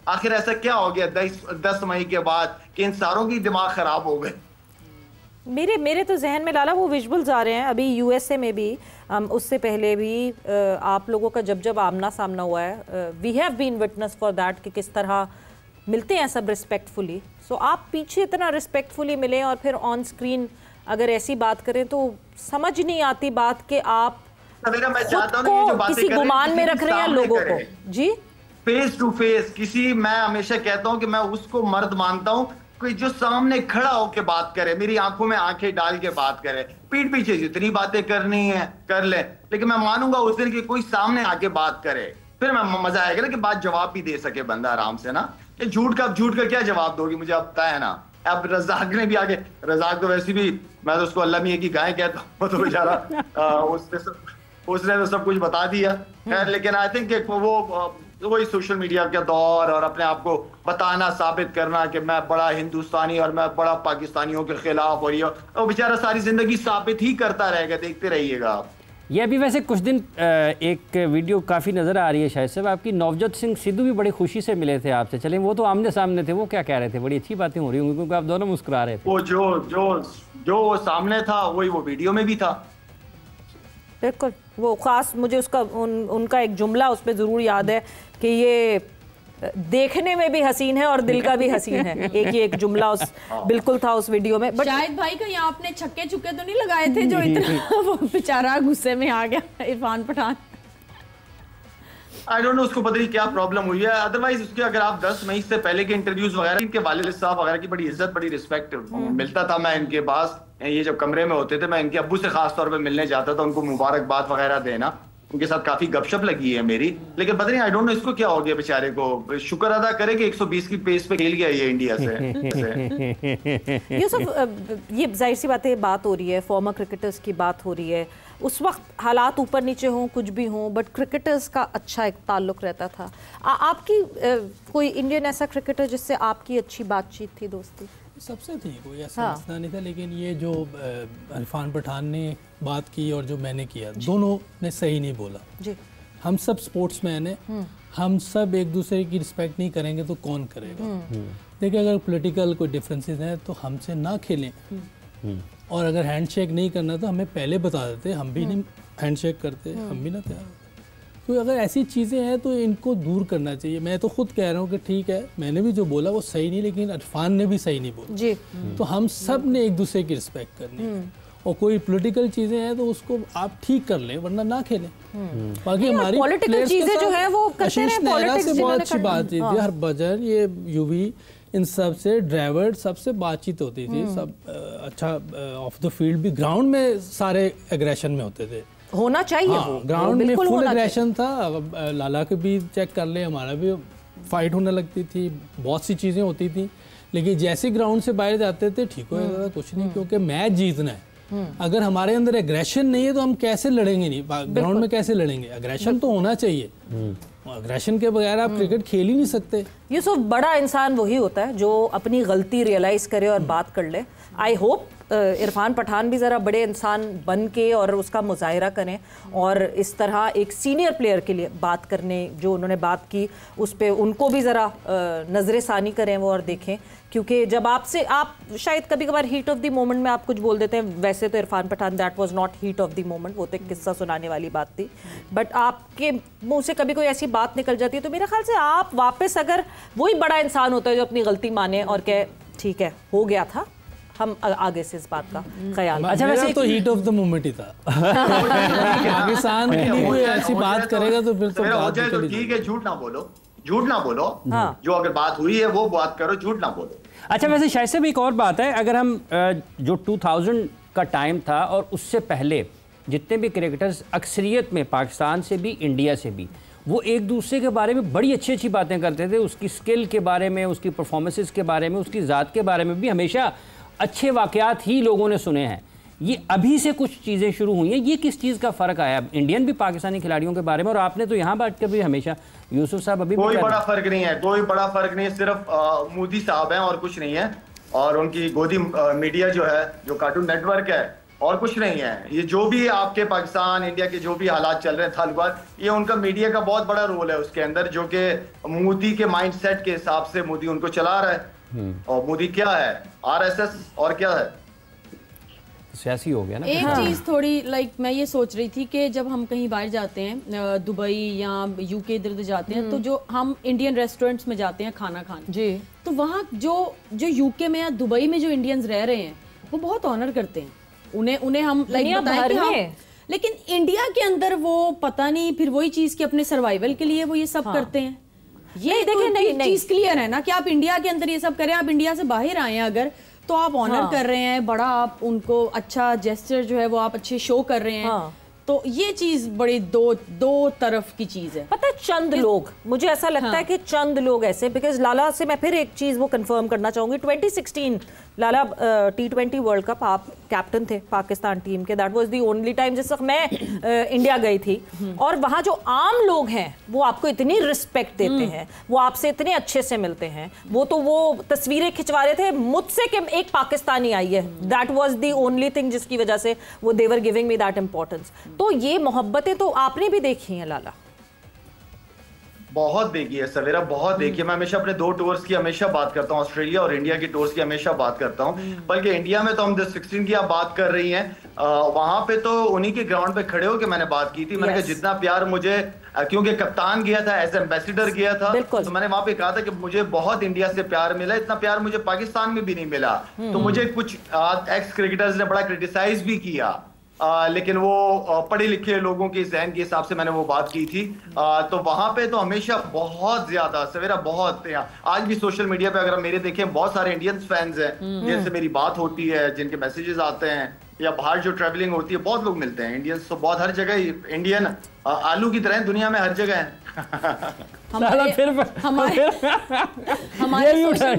आखिर ऐसा क्या हो गया 10 मई के बाद कि इन सारों की दिमाग खराब हो गए? मेरे तो जहन में लाला वो विजुअल्स आ रहे हैं अभी यूएसए में भी, उससे पहले भी आप लोगों का जब आमना सामना हुआ है, we have been witness for that कि किस तरह मिलते हैं सब रिस्पेक्टफुली। सो आप पीछे इतना रिस्पेक्टफुली मिले और फिर ऑन स्क्रीन अगर ऐसी बात करें तो समझ नहीं आती बात कि आप खुद को किसी गुमान में रख रहे हैं लोगों को। जी, फेस टू फेस किसी, मैं हमेशा कहता हूं कि मैं उसको मर्द मानता हूं कोई जो सामने खड़ा होकर बात करे, मेरी आंखों में आंखें डाल के बात करे। पीठ पीछे जितनी बातें करनी है कर ले, लेकिन मैं मानूंगा उस दिन कि कोई सामने आके बात करे, फिर मैं मजा आएगा ना कि बात जवाब भी दे सके बंदा आराम से ना। ये झूठ का क्या जवाब दोगी मुझे, अब पता है ना। अब रज़ाक ने भी आगे, रज़ाक तो वैसे भी मैं तो उसको अल्लाह मियां की गाय कहता हूँ, तो बेचारा उसने तो सब कुछ बता दिया। खैर, लेकिन आई थिंक वो वही सोशल मीडिया का दौर और अपने आप को बताना, साबित करना कि मैं बड़ा हिंदुस्तानी और मैं बड़ा पाकिस्तानियों के खिलाफ, और ये वो बेचारा सारी जिंदगी साबित ही करता रहेगा, देखते रहिएगा आप। ये अभी वैसे कुछ दिन एक वीडियो काफ़ी नज़र आ रही है शायद साहब आपकी, नवजोत सिंह सिद्धू भी बड़ी खुशी से मिले थे आपसे, चले वो तो आमने सामने थे, वो क्या कह रहे थे? बड़ी अच्छी बातें हो रही होंगी क्योंकि आप दोनों मुस्कुरा रहे थे। वो जो सामने था वही वो वीडियो में भी था। बिल्कुल, वो खास मुझे उसका उनका एक जुमला उस पर ज़रूर याद है कि ये देखने में भी हसीन है और दिल का भी हसीन है। एक जुमला उस बिल्कुल था उस वीडियो में। बट शाहिद भाई को यहाँ आपने छक्के चुक्के तो नहीं लगाए थे जो इतना वो बेचारा गुस्से में आ गया Irfan Pathan? I don't know उसको पता नहीं क्या प्रॉब्लम हुई है। अदरवाइज उसके अगर आप 10 मई से पहले के इंटरव्यूज वगैरह, इनके वालिद साहब वगैरह की बड़ी इज्जत, बड़ी रिस्पेक्ट मिलता था। मैं इनके पास, ये जब कमरे में होते थे, मैं इनके अब्बू से खास तौर पे मिलने जाता था, उनको मुबारकबाद वगैरह देना, उनके साथ काफी गपशप लगी है मेरी। लेकिन पता नहीं, आई डोंट नो इसको क्या हो गया बेचारे को। शुक्र अदा करे कि 120 की पेस पे खेल गया ये इंडिया से। यूसुफ, ये जाहिर सी बात है, बात हो रही है फॉर्मर क्रिकेटर्स की, बात हो रही है। उस वक्त हालात ऊपर नीचे हों, कुछ भी हों, बट क्रिकेटर्स का अच्छा एक ताल्लुक रहता था। आपकी कोई इंडियन ऐसा क्रिकेटर जिससे आपकी अच्छी बातचीत थी, दोस्ती? सबसे थी, कोई ऐसा मसला नहीं था। लेकिन ये जो इरफान पठान ने बात की और जो मैंने किया, दोनों ने सही नहीं बोला जी। हम सब स्पोर्ट्समैन हैं, हम सब एक दूसरे की रिस्पेक्ट नहीं करेंगे तो कौन करेगा? देखिए, अगर पॉलिटिकल कोई डिफरेंसेस हैं तो हमसे ना खेलें, और अगर हैंडशेक नहीं करना तो हमें पहले बता देते, हम भी नहीं हैंडशेक करते, हम भी ना तैयार होते। तो अगर ऐसी चीज़ें हैं तो इनको दूर करना चाहिए। मैं तो खुद कह रहा हूँ कि ठीक है, मैंने भी जो बोला वो सही नहीं, लेकिन इरफान ने भी सही नहीं बोला जी। तो हम सब ने एक दूसरे की रिस्पेक्ट करनी है, और कोई पॉलिटिकल चीज़ें हैं तो उसको आप ठीक कर लें, वरना ना खेलें। बाकी हमारी पॉलिटिकल चीज़ें जो है वो आशीष नेहरा से बहुत अच्छी बातचीत थी, हरभजन, ये यूवी, इन सब से, ड्राइवर, सबसे बातचीत होती थी, सब अच्छा ऑफ द फील्ड भी, ग्राउंड में सारे एग्रेशन में होते थे, होना चाहिए। ग्राउंड में फुल एग्रेशन था। लाला के भी चेक कर ले, हमारा भी फाइट होने लगती थी, बहुत सी चीज़ें होती थी। लेकिन जैसे ग्राउंड से बाहर जाते थे ठीक हो जाता था, कुछ नहीं, क्योंकि मैच जीतना है। अगर हमारे अंदर एग्रेशन नहीं है तो हम कैसे लड़ेंगे? नहीं, ग्राउंड में कैसे लड़ेंगे? एग्रेशन तो होना चाहिए, एग्रेशन के बगैर आप क्रिकेट खेल ही नहीं सकते। यूसुफ, बड़ा इंसान वही होता है जो अपनी गलती रियलाइज करे और बात कर ले। आई होप इरफान पठान भी ज़रा बड़े इंसान बन के और उसका मुजाहिरा करें, और इस तरह एक सीनियर प्लेयर के लिए बात करने जो उन्होंने बात की उस पर उनको भी ज़रा नज़र सानी करें वो, और देखें। क्योंकि जब आपसे आप शायद कभी कभार हीट ऑफ द मोमेंट में आप कुछ बोल देते हैं, वैसे तो Irfan Pathan that was not heat of the moment, वो तो एक किस्सा सुनाने वाली बात थी। बट आपके मुंह से कभी कोई ऐसी बात निकल जाती है तो मेरे ख्याल से आप वापस, अगर वही बड़ा इंसान होता है जो अपनी गलती माने और कहे ठीक है हो गया था, हम आगे से इस बात का ख्याल। अच्छा, वैसे तो हीट ऑफ द मोमेंट ही था। पाकिस्तान के लिए कोई ऐसी बात करेगा तो फिर तो ठीक है, झूठ ना बोलो, झूठ ना बोलो। हाँ। जो अगर बात हुई है वो बात करो, झूठ ना बोलो। अच्छा, वैसे शायद से भी एक और बात है, अगर हम जो 2000 का टाइम था और उससे पहले जितने भी क्रिकेटर्स अक्सरियत में पाकिस्तान से भी इंडिया से भी, वो एक दूसरे के बारे में बड़ी अच्छी अच्छी बातें करते थे, उसकी स्किल के बारे में, उसकी परफॉर्मेंसेस के बारे में, उसकी ज़ात के बारे में भी हमेशा अच्छे वाक़यात ही लोगों ने सुने हैं। ये अभी से कुछ चीज़ें शुरू हुई हैं, ये किस चीज़ का फ़र्क आया इंडियन भी पाकिस्तानी खिलाड़ियों के बारे में? और आपने तो यहाँ बैठ कर भी हमेशा, यूसुफ साहब अभी कोई बड़ा फ़र्क नहीं है, कोई बड़ा फ़र्क नहीं है, सिर्फ मोदी साहब हैं और कुछ नहीं है, और उनकी गोदी मीडिया जो है, जो कार्टून नेटवर्क है, और कुछ नहीं है। ये जो भी आपके पाकिस्तान इंडिया के जो भी हालात चल रहे हैं ताल्लुकात, ये उनका मीडिया का बहुत बड़ा रोल है उसके अंदर, जो कि मोदी के माइंडसेट के हिसाब से मोदी उनको चला रहा है। और मोदी क्या है, आरएसएस और क्या है, सियासी हो गया ना। एक चीज़ थोड़ी मैं ये सोच रही थी कि जब हम कहीं बाहर जाते हैं, दुबई या यूके इधर उधर जाते हैं, तो जो हम इंडियन रेस्टोरेंट्स में जाते हैं खाना खाने जी, तो वहाँ जो यूके में या दुबई में जो इंडियंस रह रहे हैं वो बहुत ऑनर करते हैं उन्हें हम बताएं कि हम, लेकिन इंडिया के अंदर वो पता नहीं, फिर वही चीज़ कि अपने सर्वाइवल के लिए वो ये सब करते हैं। ये देखिए नहीं चीज़ क्लियर है ना कि आप इंडिया के अंदर ये सब करें, आप इंडिया से बाहर आए हैं अगर, तो आप ऑनर कर रहे हैं बड़ा, आप उनको अच्छा जेस्चर जो है वो आप अच्छे शो कर रहे हैं। तो ये चीज बड़ी दो तरफ की चीज है। पता है चंद लोग, मुझे ऐसा लगता है कि चंद लोग ऐसे, बिकॉज लाला से मैं फिर एक चीज वो कंफर्म करना चाहूंगी, 2016 लाला T20 वर्ल्ड कप आप कैप्टन थे पाकिस्तान टीम के, that was the only time जिस वक्त मैं इंडिया गई थी, और वहाँ जो आम लोग हैं वो आपको इतनी रिस्पेक्ट देते हैं, वो आपसे इतने अच्छे से मिलते हैं, वो तस्वीरें खिंचवा रहे थे मुझसे कि एक पाकिस्तानी आई है, that was the only thing जिसकी वजह से वो they were giving me that importance. तो ये मोहब्बतें तो आपने भी देखी हैं लाला? बहुत देखी है सवेरा, बहुत देखी है। मैं हमेशा अपने 2 टूर्स की हमेशा बात करता हूँ, ऑस्ट्रेलिया और इंडिया की टूर्स की हमेशा बात करता हूँ। बल्कि इंडिया में तो हम 16 की आप बात कर रही हैं, वहां पे तो उन्हीं के ग्राउंड पे खड़े होकर मैंने बात की थी। मैंने कहा जितना प्यार मुझे, क्योंकि कप्तान गया था, एज एम्बेसडर गया था, तो मैंने वहां पे कहा था कि मुझे बहुत इंडिया से प्यार मिला, इतना प्यार मुझे पाकिस्तान में भी नहीं मिला। तो मुझे कुछ एक्स क्रिकेटर्स ने बड़ा क्रिटिसाइज भी किया, लेकिन वो पढ़े लिखे लोगों के जहन के हिसाब से मैंने वो बात की थी। तो वहां पे तो हमेशा बहुत ज्यादा सवेरा, बहुत आज भी सोशल मीडिया पे अगर मेरे देखें, बहुत सारे इंडियन फैंस हैं जिनसे मेरी बात होती है, जिनके मैसेजेस आते हैं, या बाहर जो ट्रैवलिंग होती है, बहुत लोग मिलते हैं इंडियंस तो बहुत, हर जगह इंडियन आलू की तरह दुनिया में हर जगह है। हमारे सोशल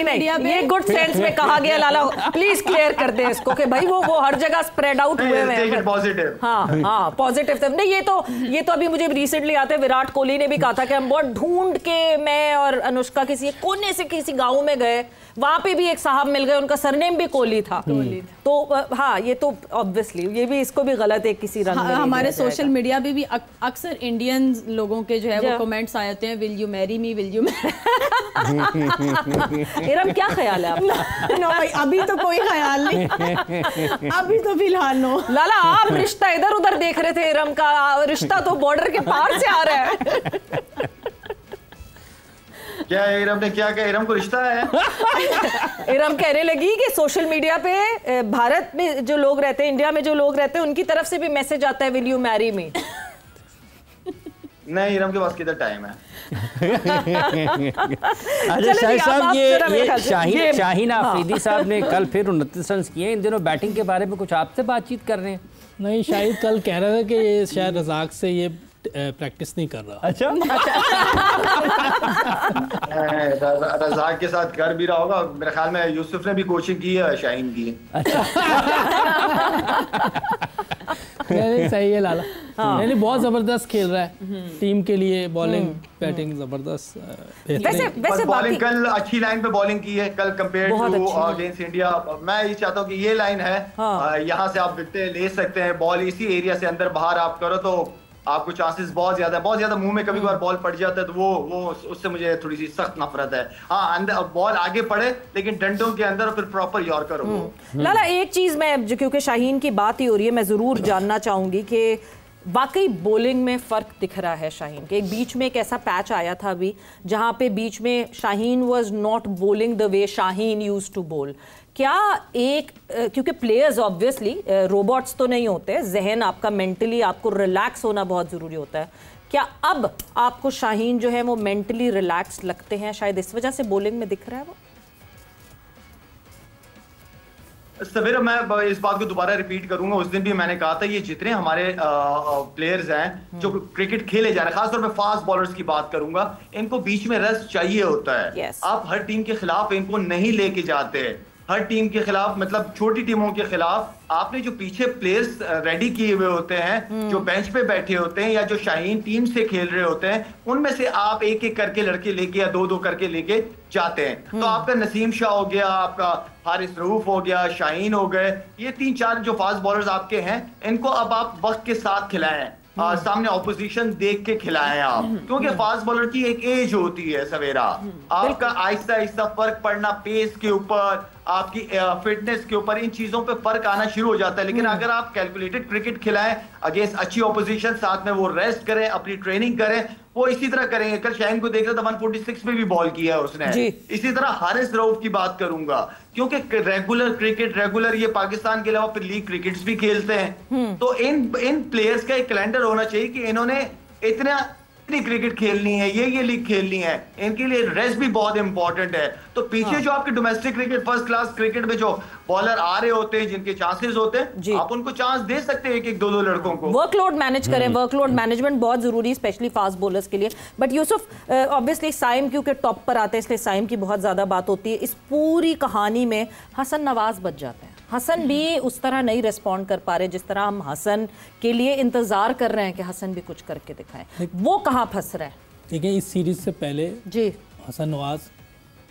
मीडिया पे ये गुड सेंस में कहा गया लाला, प्लीज क्लियर कर दे इसको कि भाई वो हर जगह स्प्रेड आउट हुए हैं, पॉजिटिव। हाँ पॉजिटिव नहीं, ये तो अभी मुझे रिसेंटली आते विराट कोहली ने भी कहा था कि हम बहुत ढूंढ के, मैं और अनुष्का किसी कोने से किसी गाँव में गए, वहां पे भी एक साहब मिल गए, उनका सरनेम भी कोहली था। तो हाँ, ये तो ऑब्वियसली ये भी, इसको भी गलत है किसी रंग में। हमारे सोशल मीडिया पे भी अक्सर इंडियन लोगों के जो है वो कमेंट्स आते हैं, will you marry me, will you Iram क्या ख्याल है आपका? नो भाई, अभी तो कोई ख्याल नहीं, अभी तो फिलहाल नो। लाला आप रिश्ता इधर उधर देख रहे थे, इरम का रिश्ता तो बॉर्डर के पार से आ रहा है। क्या इरम ने क्या कहा? इरम को रिश्ता है? इरम कहने लगी कि सोशल मीडिया पे भारत में जो लोग रहते हैं, इंडिया में जो लोग रहते हैं, उनकी तरफ से भी मैसेज आता है, विल यू मैरी मी। नहीं, इरम के पास किधर टाइम है। अच्छा शाहिद साहब, ये शाहीन आफरीदी साहब ने कल फिर 29 रन किए, इन दिनों बैटिंग के बारे में कुछ आपसे बातचीत कर रहे हैं? नहीं, शाहिद कल कह रहा था कि ये शायद रज़ाक से ये प्रैक्टिस नहीं कर रहा। अच्छा। रज़ाक के साथ कर भी रहा होगा, मेरे ख्याल में यूसुफ ने भी कोचिंग की है शाहीन की। अच्छा। नहीं, सही है लाला, नहीं बहुत जबरदस्त खेल रहा है टीम के लिए, बॉलिंग बैटिंग जबरदस्त। वैसे बॉलिंग कल अच्छी लाइन पे बॉलिंग की है कल कंपेयर टू अगेंस्ट इंडिया। मैं ये चाहता हूँ कि ये लाइन है, यहाँ से आप विकेट ले सकते हैं, बॉल इसी एरिया से अंदर बाहर आप करो तो आपको चांसेस बहुत ज्यादा मुंह में कभी बार बॉल पड़ जाता है, तो वो उससे मुझे थोड़ी सी सख्त नफरत है। हाँ, अंदर बॉल आगे पड़े लेकिन डंडों के अंदर, फिर प्रॉपर यॉर्कर हो। लाला एक चीज मैं, क्योंकि शाहीन की बात ही हो रही है, मैं जरूर जानना चाहूंगी कि वाकई बॉलिंग में फ़र्क दिख रहा है शाहीन के। एक बीच में एक ऐसा पैच आया था अभी जहाँ पे बीच में Shaheen was not bowling the way Shaheen used to bowl. क्या एक, क्योंकि प्लेयर्स ऑब्वियसली रोबोट्स तो नहीं होते, जहन आपका मेंटली आपको रिलैक्स होना बहुत ज़रूरी होता है, क्या अब आपको शाहीन जो है वो मेंटली रिलैक्स लगते हैं, शायद इस वजह से बॉलिंग में दिख रहा है वो? सवेरा मैं इस बात को दोबारा रिपीट करूंगा, उस दिन भी मैंने कहा था, ये जितने हमारे प्लेयर्स हैं जो क्रिकेट खेले जा रहे हैं, खासतौर पे फास्ट बॉलर्स की बात करूंगा, इनको बीच में रेस्ट चाहिए होता है। yes. आप हर टीम के खिलाफ इनको नहीं लेके जाते, हर टीम के खिलाफ, मतलब छोटी टीमों के खिलाफ आपने जो पीछे प्लेयर्स रेडी किए हुए होते हैं, जो बेंच पे बैठे होते हैं या जो शाहीन टीम से खेल रहे होते हैं, उनमें से आप एक एक करके लड़के लेके या दो दो करके लेके जाते हैं। तो आपका नसीम शाह हो गया, आपका हारिस रऊफ हो गया, शाहीन हो गए, ये 3-4 जो फास्ट बॉलर्स आपके हैं, इनको अब आप वक्त के साथ खिलाएं, सामने ऑपोजिशन देख के खिलाएं आप, क्योंकि फास्ट बॉलर की एक एज होती है सवेरा, आपका आहिस्ता आहिस्ता फर्क पड़ना पेस के ऊपर, आपकी फिटनेस के ऊपर, इन चीजों पे फर्क आना शुरू हो जाता है। लेकिन अगर आप कैलकुलेटेड क्रिकेट खिलाएं अगेंस्ट अच्छी ऑपोजिशन, साथ में वो रेस्ट करें, अपनी ट्रेनिंग करें, वो इसी तरह करेंगे। कल शाहीन को देख रहा था 146 पे भी बॉल किया है उसने। इसी तरह हारिस रऊफ की बात करूंगा, क्योंकि रेगुलर क्रिकेट, रेगुलर ये पाकिस्तान के अलावा फिर लीग क्रिकेट्स भी खेलते हैं, तो इन प्लेयर्स का एक कैलेंडर होना चाहिए कि इन्होंने इतनी क्रिकेट खेलनी है, ये लीग खेलनी है, इनके लिए रेस्ट भी बहुत इंपॉर्टेंट है। तो पीछे जो आपके domestic cricket, first class cricket में जो बॉलर आ रहे होते हैं, जिनके चांसेस होते हैं, आप उनको चांस दे सकते हैं, एक दो लड़कों को। वर्कलोड मैनेज करें, वर्कलोड मैनेजमेंट बहुत जरूरी, स्पेशली फास्ट बॉलर्स के लिए। बट यूसुफ, ऑब्वियसली साइम क्योंकि टॉप पर आते हैं, इसलिए साइम की बहुत ज्यादा बात होती है। इस पूरी कहानी में हसन नवाज बच जाते हैं। हसन भी उस तरह नहीं रिस्पॉन्ड कर पा रहे जिस तरह हम हसन के लिए इंतजार कर रहे हैं कि हसन भी कुछ करके दिखाएं। वो कहाँ फंस रहे हैं? ठीक है, इस सीरीज से पहले जी हसन नवाज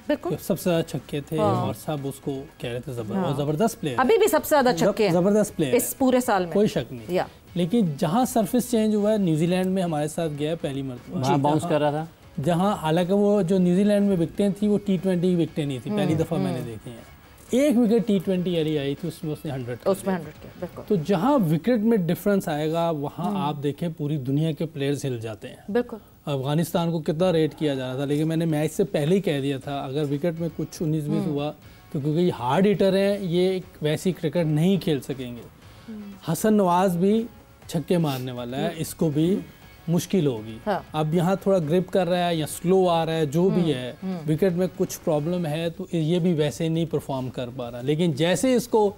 बिल्कुल सबसे ज्यादा छक्के थे, और सब उसको कह रहे थे जबरदस्त प्लेयर, अभी भी सबसे ज्यादा छक्के हैं, जबरदस्त प्लेयर इस पूरे साल में, कोई शक नहीं। लेकिन जहाँ सरफेस चेंज हुआ है, न्यूजीलैंड में हमारे साथ गया पहली मरतबा, बाउंस कर रहा था, जहाँ हालांकि वो जो न्यूजीलैंड में विकेटें थी वो T20 विकेटें नहीं थी, पहली दफा मैंने देखी हैं। एक विकेट T20 एरी आई थी, उसमें उसने 100 किया। तो जहाँ विकेट में डिफरेंस आएगा, वहाँ आप देखें पूरी दुनिया के प्लेयर्स हिल जाते हैं। बिल्कुल, अफगानिस्तान को कितना रेट किया जा रहा था, लेकिन मैंने मैच से पहले ही कह दिया था, अगर विकेट में कुछ 19-20 हुआ तो, क्योंकि ये हार्ड हिटर हैं, ये एक वैसी क्रिकेट नहीं खेल सकेंगे। हसन नवाज भी छक्के मारने वाला है, इसको भी मुश्किल होगी। अब यहाँ थोड़ा ग्रिप कर रहा है या स्लो आ रहा है, जो भी है, विकेट में कुछ प्रॉब्लम है, तो ये भी वैसे नहीं परफॉर्म कर पा रहा। लेकिन जैसे इसको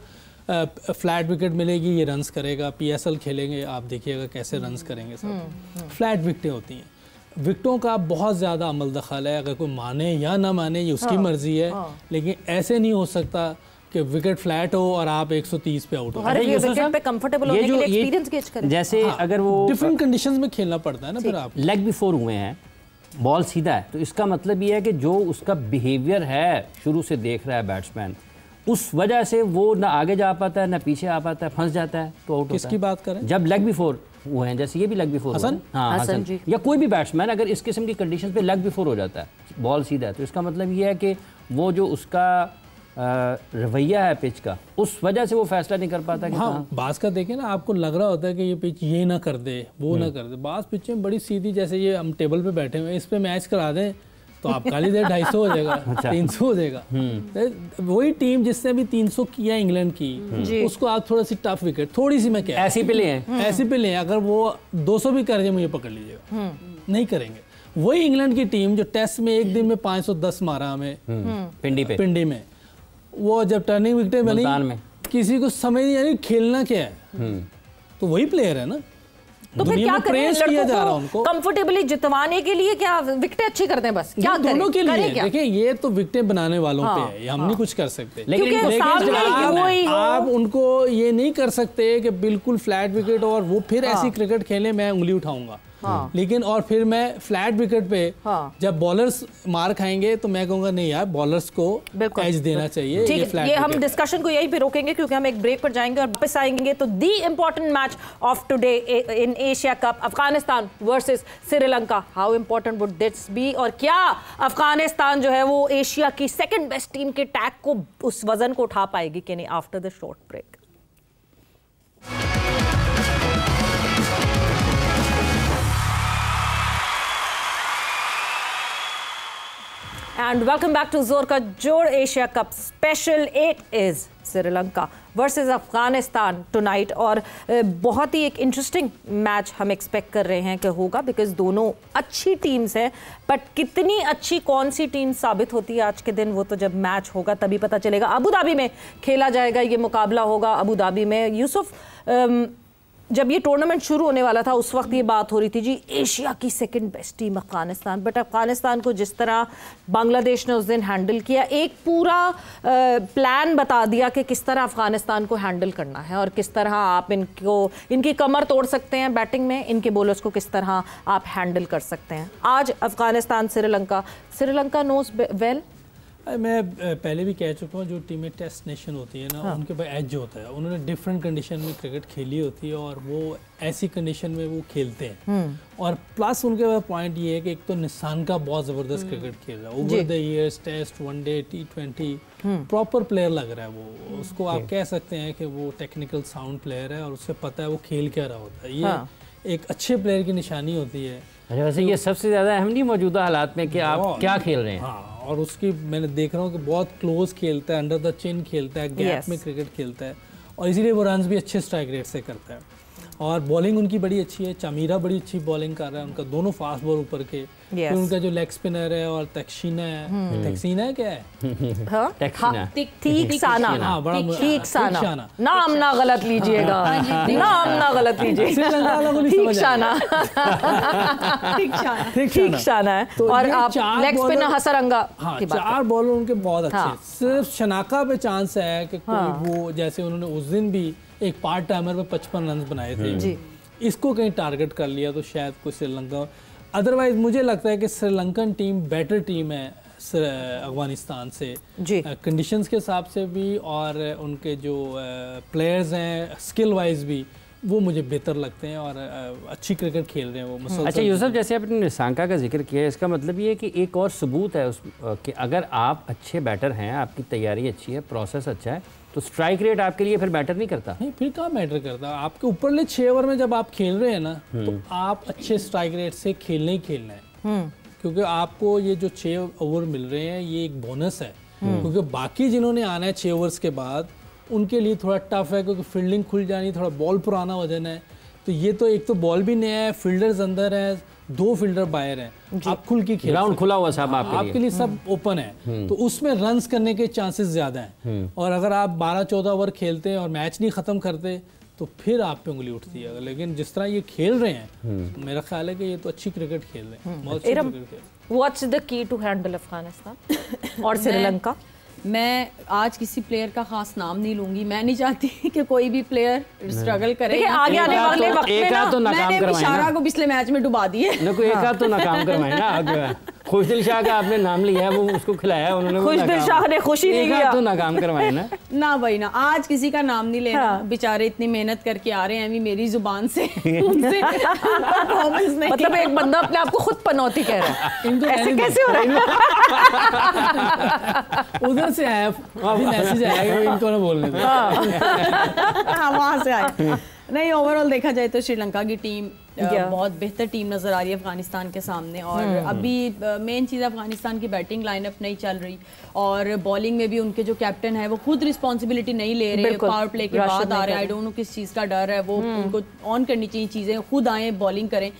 फ्लैट विकेट मिलेगी, ये रन्स करेगा। PSL खेलेंगे, आप देखिएगा कैसे रन्स करेंगे सब। फ्लैट विकेटें होती हैं, विकेटों का बहुत ज़्यादा अमल दखल है, अगर कोई माने या ना माने ये उसकी मर्जी है, लेकिन ऐसे नहीं हो सकता कि विकेट फ्लैट हो और आप 130 पे आउट हो। विकेट पे कंफर्टेबल होने के लिए एक्सपीरियंस गेज करें। जैसे अगर वो डिफरेंट कंडीशंस में खेलना पड़ता है ना, फिर आप लेग बिफोर हुए हैं, बॉल सीधा है, तो इसका मतलब ये है कि जो उसका बिहेवियर है शुरू से देख रहा है बैट्समैन, उस वजह से वो ना आगे जा पाता है ना पीछे आ पाता है, फंस जाता है, तो आउट होता है। किसकी बात करें? जब लेग बिफोर हुए हैं, जैसे ये भी लेग बिफोर हसन, हाँ हसन जी, या कोई भी बैट्समैन अगर इस किस्म की कंडीशन पे लेग बिफोर हो जाता है, बॉल सीधा है, तो इसका मतलब ये है कि वो जो उसका रवैया है पिच का, उस वजह से वो फैसला नहीं कर पाता कि हाँ, बास का देखें ना, आपको लग रहा होता है कि ये पिच ये ना कर दे, वो ना कर दे। बास पिचें बड़ी सीधी, जैसे ये हम टेबल पे बैठे हुए हैं, इस पे मैच करा दें तो आप काली देर 250 हो जाएगा, 300 हो जाएगा। वही टीम जिसने भी 300 किया इंग्लैंड की, उसको आप थोड़ा सी टफ विकेट, थोड़ी सी मैं क्या ऐसी पे ले, अगर वो 200 भी कर दे, मुझे पकड़ लीजिएगा, नहीं करेंगे। वही इंग्लैंड की टीम जो टेस्ट में एक दिन में 510 मारा हमें पिंडी में, वो जब टर्निंग विकेटें बनी, किसी को समझ नहीं आ रही खेलना क्या है, तो वही प्लेयर है ना। तो फिर क्या करें? लड़कों को कंफर्टेबली जितवाने के लिए क्या विकेटें अच्छी करते हैं बस? क्या दोनों के लिए देखिए, ये तो विकेटें बनाने वालों पे है, हम नहीं कुछ कर सकते। लेकिन आप उनको ये नहीं कर सकते कि बिल्कुल फ्लैट विकेट और वो फिर ऐसी क्रिकेट खेले, मैं उंगली उठाऊंगा। लेकिन और फिर मैं फ्लैट विकेट पे जब बॉलर्स मार खाएंगे तो मैं कहूंगा नहीं यार, बॉलर्स को एज देना चाहिए। ठीक है, ये हम डिस्कशन को यहीं पे रोकेंगे क्योंकि हम एक ब्रेक पर जाएंगे और वापस आएंगे तो the important match of today in Asia cup, Afghanistan versus Sri Lanka. How important would this be, और क्या अफगानिस्तान जो है वो एशिया की सेकंड बेस्ट टीम के टैग को, उस वजन को उठा पाएगी कि नहीं? After the short break. And welcome back to जोर का जोड़ Asia cup special. It is Sri Lanka versus Afghanistan tonight. और बहुत ही एक इंटरेस्टिंग मैच हम एक्सपेक्ट कर रहे हैं कि होगा, बिकॉज दोनों अच्छी टीम्स हैं. बट कितनी अच्छी कौन सी टीम साबित होती है आज के दिन, वो तो जब मैच होगा तभी पता चलेगा. अबू धाबी में खेला जाएगा, ये मुकाबला होगा अबू धाबी में. यूसुफ, जब ये टूर्नामेंट शुरू होने वाला था उस वक्त ये बात हो रही थी जी एशिया की second best team Afghanistan. But Afghanistan को जिस तरह बांग्लादेश ने उस दिन हैंडल किया, एक पूरा प्लान बता दिया कि किस तरह अफगानिस्तान को हैंडल करना है और किस तरह आप इनकी कमर तोड़ सकते हैं बैटिंग में, इनके बॉलर्स को किस तरह आप हैंडल कर सकते हैं. आज अफगानिस्तान श्रीलंका नोज वेल. मैं पहले भी कह चुका हूँ, जो टीमें टेस्ट नेशन होती है ना, उनके पास एज होता है. उन्होंने डिफरेंट कंडीशन में क्रिकेट खेली होती है और वो ऐसी कंडीशन में वो खेलते हैं. और प्लस उनके पास पॉइंट ये है कि एक तो निशान का बहुत ज़बरदस्त क्रिकेट खेल रहा है over the years, test, one day, T20, proper player लग रहा है वो. उसको आप कह सकते हैं कि वो टेक्निकल साउंड प्लेयर है और उससे पता है वो खेल क्या रहा होता है. ये एक अच्छे प्लेयर की निशानी होती है. अच्छा, वैसे ये सबसे ज़्यादा अहम नहीं मौजूदा हालात में कि आप क्या खेल रहे हैं. हाँ, और उसकी मैंने देख रहा हूँ कि बहुत क्लोज खेलता है, अंडर द चिन खेलता है, गैप में क्रिकेट खेलता है और इसीलिए वो रन्स भी अच्छे स्ट्राइक रेट से करता है. और बॉलिंग उनकी बड़ी अच्छी है. चमीरा बड़ी अच्छी बॉलिंग कर रहा है, उनका दोनों फास्ट बॉल ऊपर के. फिर उनका जो लेग स्पिनर है और तक्सीना है. तक्सीना है क्या है? नाम ना गलत लीजिएगा, नाम ना गलत लीजिएगा. ठीक शाना है. और आप लेग स्पिनर हसरंगा. हाँ, 4 बॉलर उनके बहुत अच्छे. सिर्फ शनाका पे चांस है कि कोई वो, जैसे उन्होंने उस दिन भी एक पार्ट टाइमर में 55 रन बनाए थे, इसको कहीं टारगेट कर लिया तो शायद कोई श्रीलंका. अदरवाइज मुझे लगता है कि श्रीलंकन टीम बेटर टीम है अफगानिस्तान से, कंडीशंस के हिसाब से भी और उनके जो प्लेयर्स हैं स्किल वाइज भी वो मुझे बेहतर लगते हैं और अच्छी क्रिकेट खेल रहे हैं वो. अच्छा यूसुफ, जैसे आपने निशांका का जिक्र किया, इसका मतलब ये है कि एक और सबूत है कि अगर आप अच्छे बैटर हैं, आपकी तैयारी अच्छी है, प्रोसेस अच्छा है, तो स्ट्राइक रेट आपके लिए फिर मैटर नहीं करता. नहीं, फिर कहाँ मैटर करता. आपके ऊपरले 6 ओवर में जब आप खेल रहे हैं ना, तो आप अच्छे स्ट्राइक रेट से खेलना ही खेलना है. क्योंकि आपको ये जो 6 ओवर मिल रहे हैं ये एक बोनस है. क्योंकि बाकी जिन्होंने आना है 6 ओवर्स के बाद उनके लिए थोड़ा टफ है, क्योंकि फील्डिंग खुल जानी, थोड़ा बॉल पुराना हो जाना है. तो ये तो एक तो बॉल भी नया है, फील्डर्स अंदर है, 2 फील्डर बाहर हैं, आप खुल के खेल, ग्राउंड खुला हुआ साहब आपके लिए सब ओपन है. तो उसमें रन्स करने के चांसेस ज़्यादा हैं. और अगर आप 12-14 ओवर खेलते हैं और मैच नहीं ख़त्म करते तो फिर आप पे उंगली उठती है. लेकिन जिस तरह ये खेल रहे हैं, मेरा ख्याल है कि ये तो अच्छी क्रिकेट खेल रहे हैं, बहुत अच्छी क्रिकेट खेल रहे हैं. What's the key to handle Afghanistan और श्रीलंका? मैं आज किसी प्लेयर का खास नाम नहीं लूंगी. मैं नहीं चाहती कि कोई भी प्लेयर स्ट्रगल करे. आगे आने वाले वक्त में ना मैंने इशारा को पिछले मैच में डुबा दिए. एक तो नाकाम करवाए ना. खुशदिल शाह का आपने नाम लिया है, वो उसको खिलाया उन्होंने, खुशदिल शाह ने खुशी नहीं किया तो नाकाम करवाए ना. ना भाई ना, आज किसी का नाम नहीं लेना. बेचारे इतनी मेहनत करके आ रहे हैं भी मेरी जुबान से. मतलब एक बंदा अपने आप को खुद पनौती कह रहा है. ऐसे कैसे हो रहा है? उधर से आया मैसेज आया, इनको ना बोलने दो. वहां से आया. नहीं, ओवरऑल देखा जाए तो श्रीलंका की टीम बहुत बेहतर टीम नज़र आ रही है अफगानिस्तान के सामने. और अभी मेन चीज़ अफगानिस्तान की बैटिंग लाइनअप नहीं चल रही और बॉलिंग में भी उनके जो कैप्टन है वो खुद रिस्पॉन्सिबिलिटी नहीं ले रहे. पावर प्ले के बाद आ रहे हैं, आई डोंट नो किस चीज़ का डर है. वो उनको ऑन करनी चाहिए चीज़ें, खुद आए बॉलिंग करें,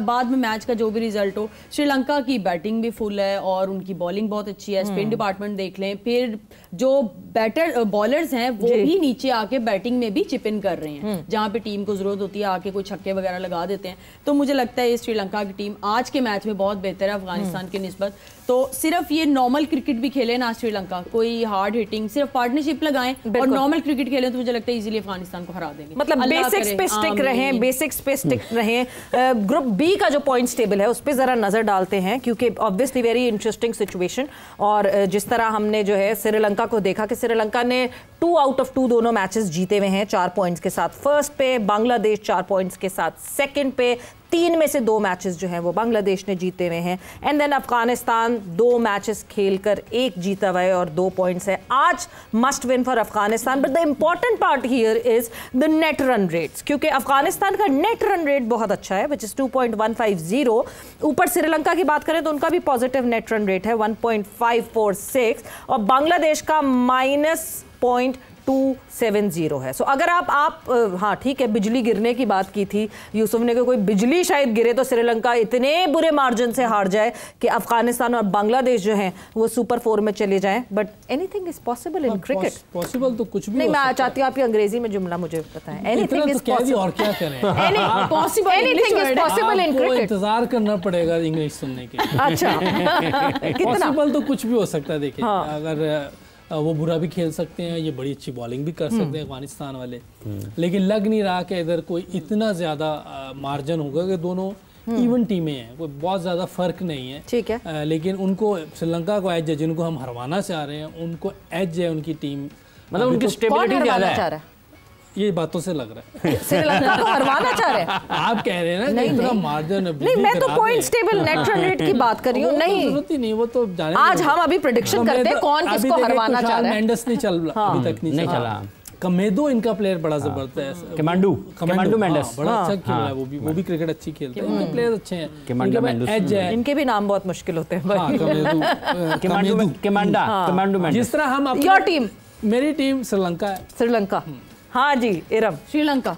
बाद में मैच का जो भी रिजल्ट हो. श्रीलंका की बैटिंग भी फुल है और उनकी बॉलिंग बहुत अच्छी है. स्पिन डिपार्टमेंट देख लें, फिर जो बैटर बॉलर्स हैं वो भी नीचे आके बैटिंग में भी चिप इन कर रहे हैं. जहाँ पे टीम को जरूरत होती है आके कोई छक्के वगैरह लगा देते हैं. तो मुझे लगता है ये श्रीलंका की टीम आज के मैच में बहुत बेहतर है अफगानिस्तान की निस्बत. तो सिर्फ ये नॉर्मल क्रिकेट भी खेले ना श्रीलंका, कोई हार्ड हिटिंग, सिर्फ पार्टनरशिप लगाएं और नॉर्मल क्रिकेट खेलें तो मुझे लगता है इजीली अफगानिस्तान को हरा देंगे. मतलब बेसिक्स पे स्टिक रहें, बेसिक्स पे स्टिक रहें. ग्रुप बी का जो पॉइंट्स टेबल है उस पर जरा नजर डालते हैं, क्योंकि ऑब्वियसली वेरी इंटरेस्टिंग सिचुएशन. और जिस तरह हमने जो है श्रीलंका को देखा कि श्रीलंका ने 2 आउट ऑफ 2 दोनों मैचेस जीते हुए हैं 4 पॉइंट्स के साथ. फर्स्ट पे बांग्लादेश 4 पॉइंट्स के साथ, सेकंड पे 3 में से 2 मैचेस जो हैं वो बांग्लादेश ने जीते हुए हैं, एंड देन अफगानिस्तान 2 मैचेस खेलकर 1 जीता हुआ है और 2 पॉइंट्स है। आज must win for Afghanistan, but the important part here is the net run rates, क्योंकि अफगानिस्तान का नेट रन रेट बहुत अच्छा है विच इज 2.150। ऊपर श्रीलंका की बात करें तो उनका भी पॉजिटिव नेट रन रेट है 1.546 और बांग्लादेश का -0.270 है। सो अगर आप हाँ ठीक है, बिजली गिरने की बात की थी यूसुफ ने कि कोई बिजली शायद गिरे तो श्रीलंका इतने बुरे मार्जिन से हार जाए कि अफगानिस्तान और बांग्लादेश जो हैं वो सुपर 4 में चले जाएं, but anything is possible in cricket. Possible तो कुछ भी नहीं, मैं चाहती हूँ आपकी अंग्रेजी में जुमला मुझे बताएं। एनीथिंग इज पॉसिबल, और क्या करें, anything is possible in cricket. इंतजार करना पड़ेगा इंग्लिश सुनने के। अच्छा पॉसिबल तो कुछ भी हो सकता है। देखिए अगर वो बुरा भी खेल सकते हैं, ये बड़ी अच्छी बॉलिंग भी कर सकते हैं अफगानिस्तान वाले, लेकिन लग नहीं रहा कि इधर कोई इतना ज़्यादा मार्जिन होगा कि दोनों इवन टीमें हैं, कोई बहुत ज़्यादा फर्क नहीं है। ठीक है, लेकिन उनको श्रीलंका को एज है, जिनको हम हरवाना चाह रहे हैं उनको एज है उनकी टीम, मतलब उनकी स्टेबिलिटी ज़्यादा है। ये बातों से लग रहा है श्रीलंका को हरवाना चाह रहे हैं आप कह रहे हैं ना कि इतना मार्जिन। नहीं, मैं तो point stable net run rate की बात कर रही हूँ। नहीं, जरूरत ही नहीं, वो तो जाने आज हम अभी प्रेडिक्शन करते हैं कौन किसको हरवाना चाह रहा है। मेंडिस नहीं चल अभी तक नहीं चला। कमेदो इनका प्लेयर बड़ा जबरदस्त है, कमांडू मेंडिस बड़ा अच्छा खेल रहा है, वो भी क्रिकेट अच्छी खेलते हैं, इनके प्लेयर्स अच्छे हैं, एज है। इनके भी नाम बहुत मुश्किल होते हैं। जिस तरह हम योर टीम, मेरी टीम श्रीलंका है। श्रीलंका, हाँ जी, इरम श्रीलंका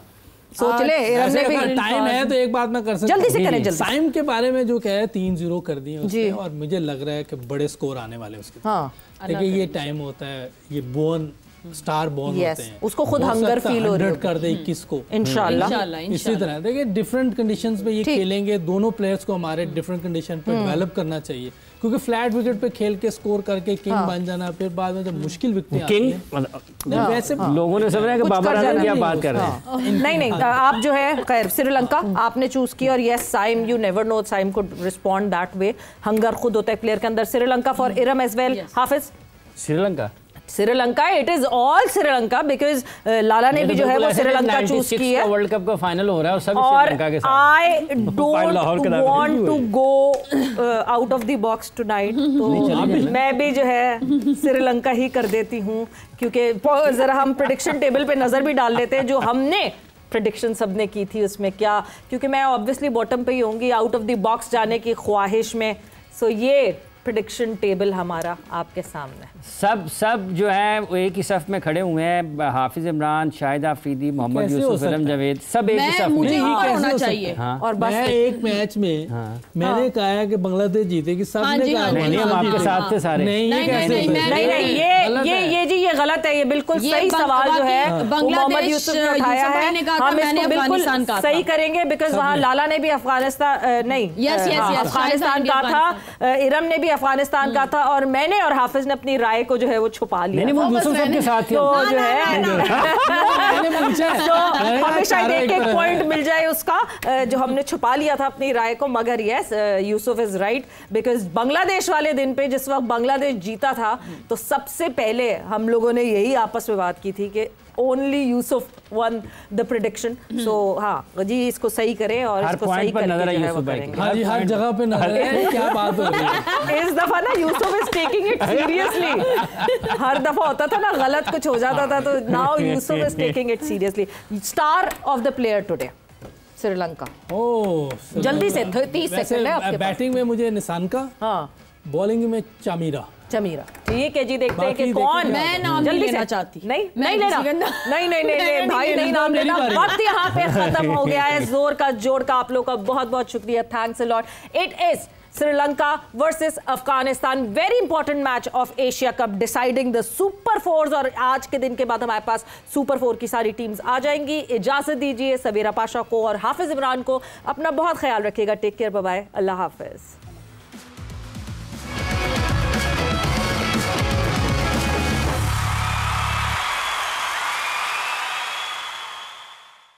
सोच ले। इरम ने भी टाइम है तो एक बात मैं कर सकता हूं, जल्दी से करें, जल्दी। साइम के बारे में जो कह है 3-0 कर दिए उसने, और मुझे लग रहा है कि बड़े स्कोर आने वाले उसके। हाँ, देखिए ये टाइम होता है, ये बोर्न स्टार बोर्न होते हैं, उसको खुद हंगर फील हो रही है। 100 कर दे 21 को इंशाल्लाह। इसी तरह देखिए डिफरेंट कंडीशंस में ये खेलेंगे, दोनों प्लेयर्स को हमारे डिफरेंट कंडीशन पे डेवलप करना चाहिए, क्योंकि फ्लैट विकेट पे खेल के स्कोर करके किंग बन जाना, फिर बाद में जब मुश्किल विकेट किंग वैसे लोगों ने समझा कि बाबर आजम क्या बात कर रहे हैं। नहीं, आप जो है खैर श्रीलंका आपने चूज की, और yes Saim, you never know Saim could respond that way. Hunger खुद होता है प्लेयर के अंदर। Sri Lanka for Iram as well. Hafiz Sri Lanka, it is all Sri Lanka, because Lala ने भी जो है वो श्रीलंका चूज की है। वर्ल्ड कप का फाइनल हो रहा है और सब श्रीलंका के साथ। I don't want to go out of the box tonight, तो मैं भी जो है श्रीलंका ही कर देती हूँ, क्योंकि जरा हम प्रेडिक्शन टेबल पे नजर भी डाल लेते हैं जो हमने प्रेडिक्शन सबने की थी उसमें क्या, क्योंकि मैं ऑब्वियसली बॉटम पे ही होंगी आउट ऑफ द बॉक्स जाने की ख्वाहिश में। सो ये प्रेडिक्शन टेबल हमारा आपके सामने। सब जो है वो एक ही सफ में खड़े हुए हैं। हाफिज इमरान, शाहिद आफरीदी, मोहम्मद यूसुफ, इरम जावेद, सब एक ही सफ में। मुझे होना चाहिए। और बस एक मैच में मैंने कहा है कि बांग्लादेश जीतेगी, सबने कहा नहीं, हम आपके साथ थे सारे। नहीं, ये जी ये गलत है, ये बिल्कुल सही सवाल जो है मोहम्मद यूसुफ ने उठाया है। हम इसको बिल्कुल सही करेंगे, बिकॉज वहाँ लाला ने भी अफगानिस्तान नहीं अफगानिस्तान का था, इरम ने भी अफगानिस्तान का था, और मैंने और हाफिज ने अपनी राय को जो है वो छुपा लिया। नहीं, वो यूसुफ के साथ तो जो है हमें शायद एक पॉइंट मिल जाए उसका, जो हमने छुपा लिया था अपनी राय को। मगर yes, Yusuf is right, because Bangladesh वाले दिन पे जिस वक्त बांग्लादेश जीता था तो सबसे पहले हम लोगों ने यही आपस में बात की थी कि only Yusuf won the prediction. So हाँ जी, इसको सही करें और इसको सही करके जो है वो करेंगे। हाँ जी, हर जगह पे नजर है, क्या बात हो रही है। इस दफा ना Yusuf is taking it seriously. हर दफा होता था ना गलत कुछ हो जाता था, तो now Yusuf is taking it seriously. Star of the player today Sri Lanka. जल्दी से 30 सेकंड है आपके पास। बैटिंग में मुझे निशान का, हाँ, बॉलिंग में चमीरा। ठीक है जी, देखते हैं कि कौन। मैं नाम जल्दी लेना चाहती। नहीं लेना, नहीं भाई, नहीं नाम लेना। वक्त यहाँ पे खत्म हो गया है। जोर का जोड़ का आप लोग का बहुत बहुत शुक्रिया, thanks a lot. It is Sri Lanka versus Afghanistan, very important match of Asia cup deciding the super 4। और आज के दिन के बाद हमारे पास सुपर 4 की सारी टीम्स आ जाएंगी। इजाजत दीजिए सबीरा पाशा को और हाफिज इमरान को। अपना बहुत ख्याल रखिएगा। टेक केयर, बाय बाय, अल्लाह हाफिज।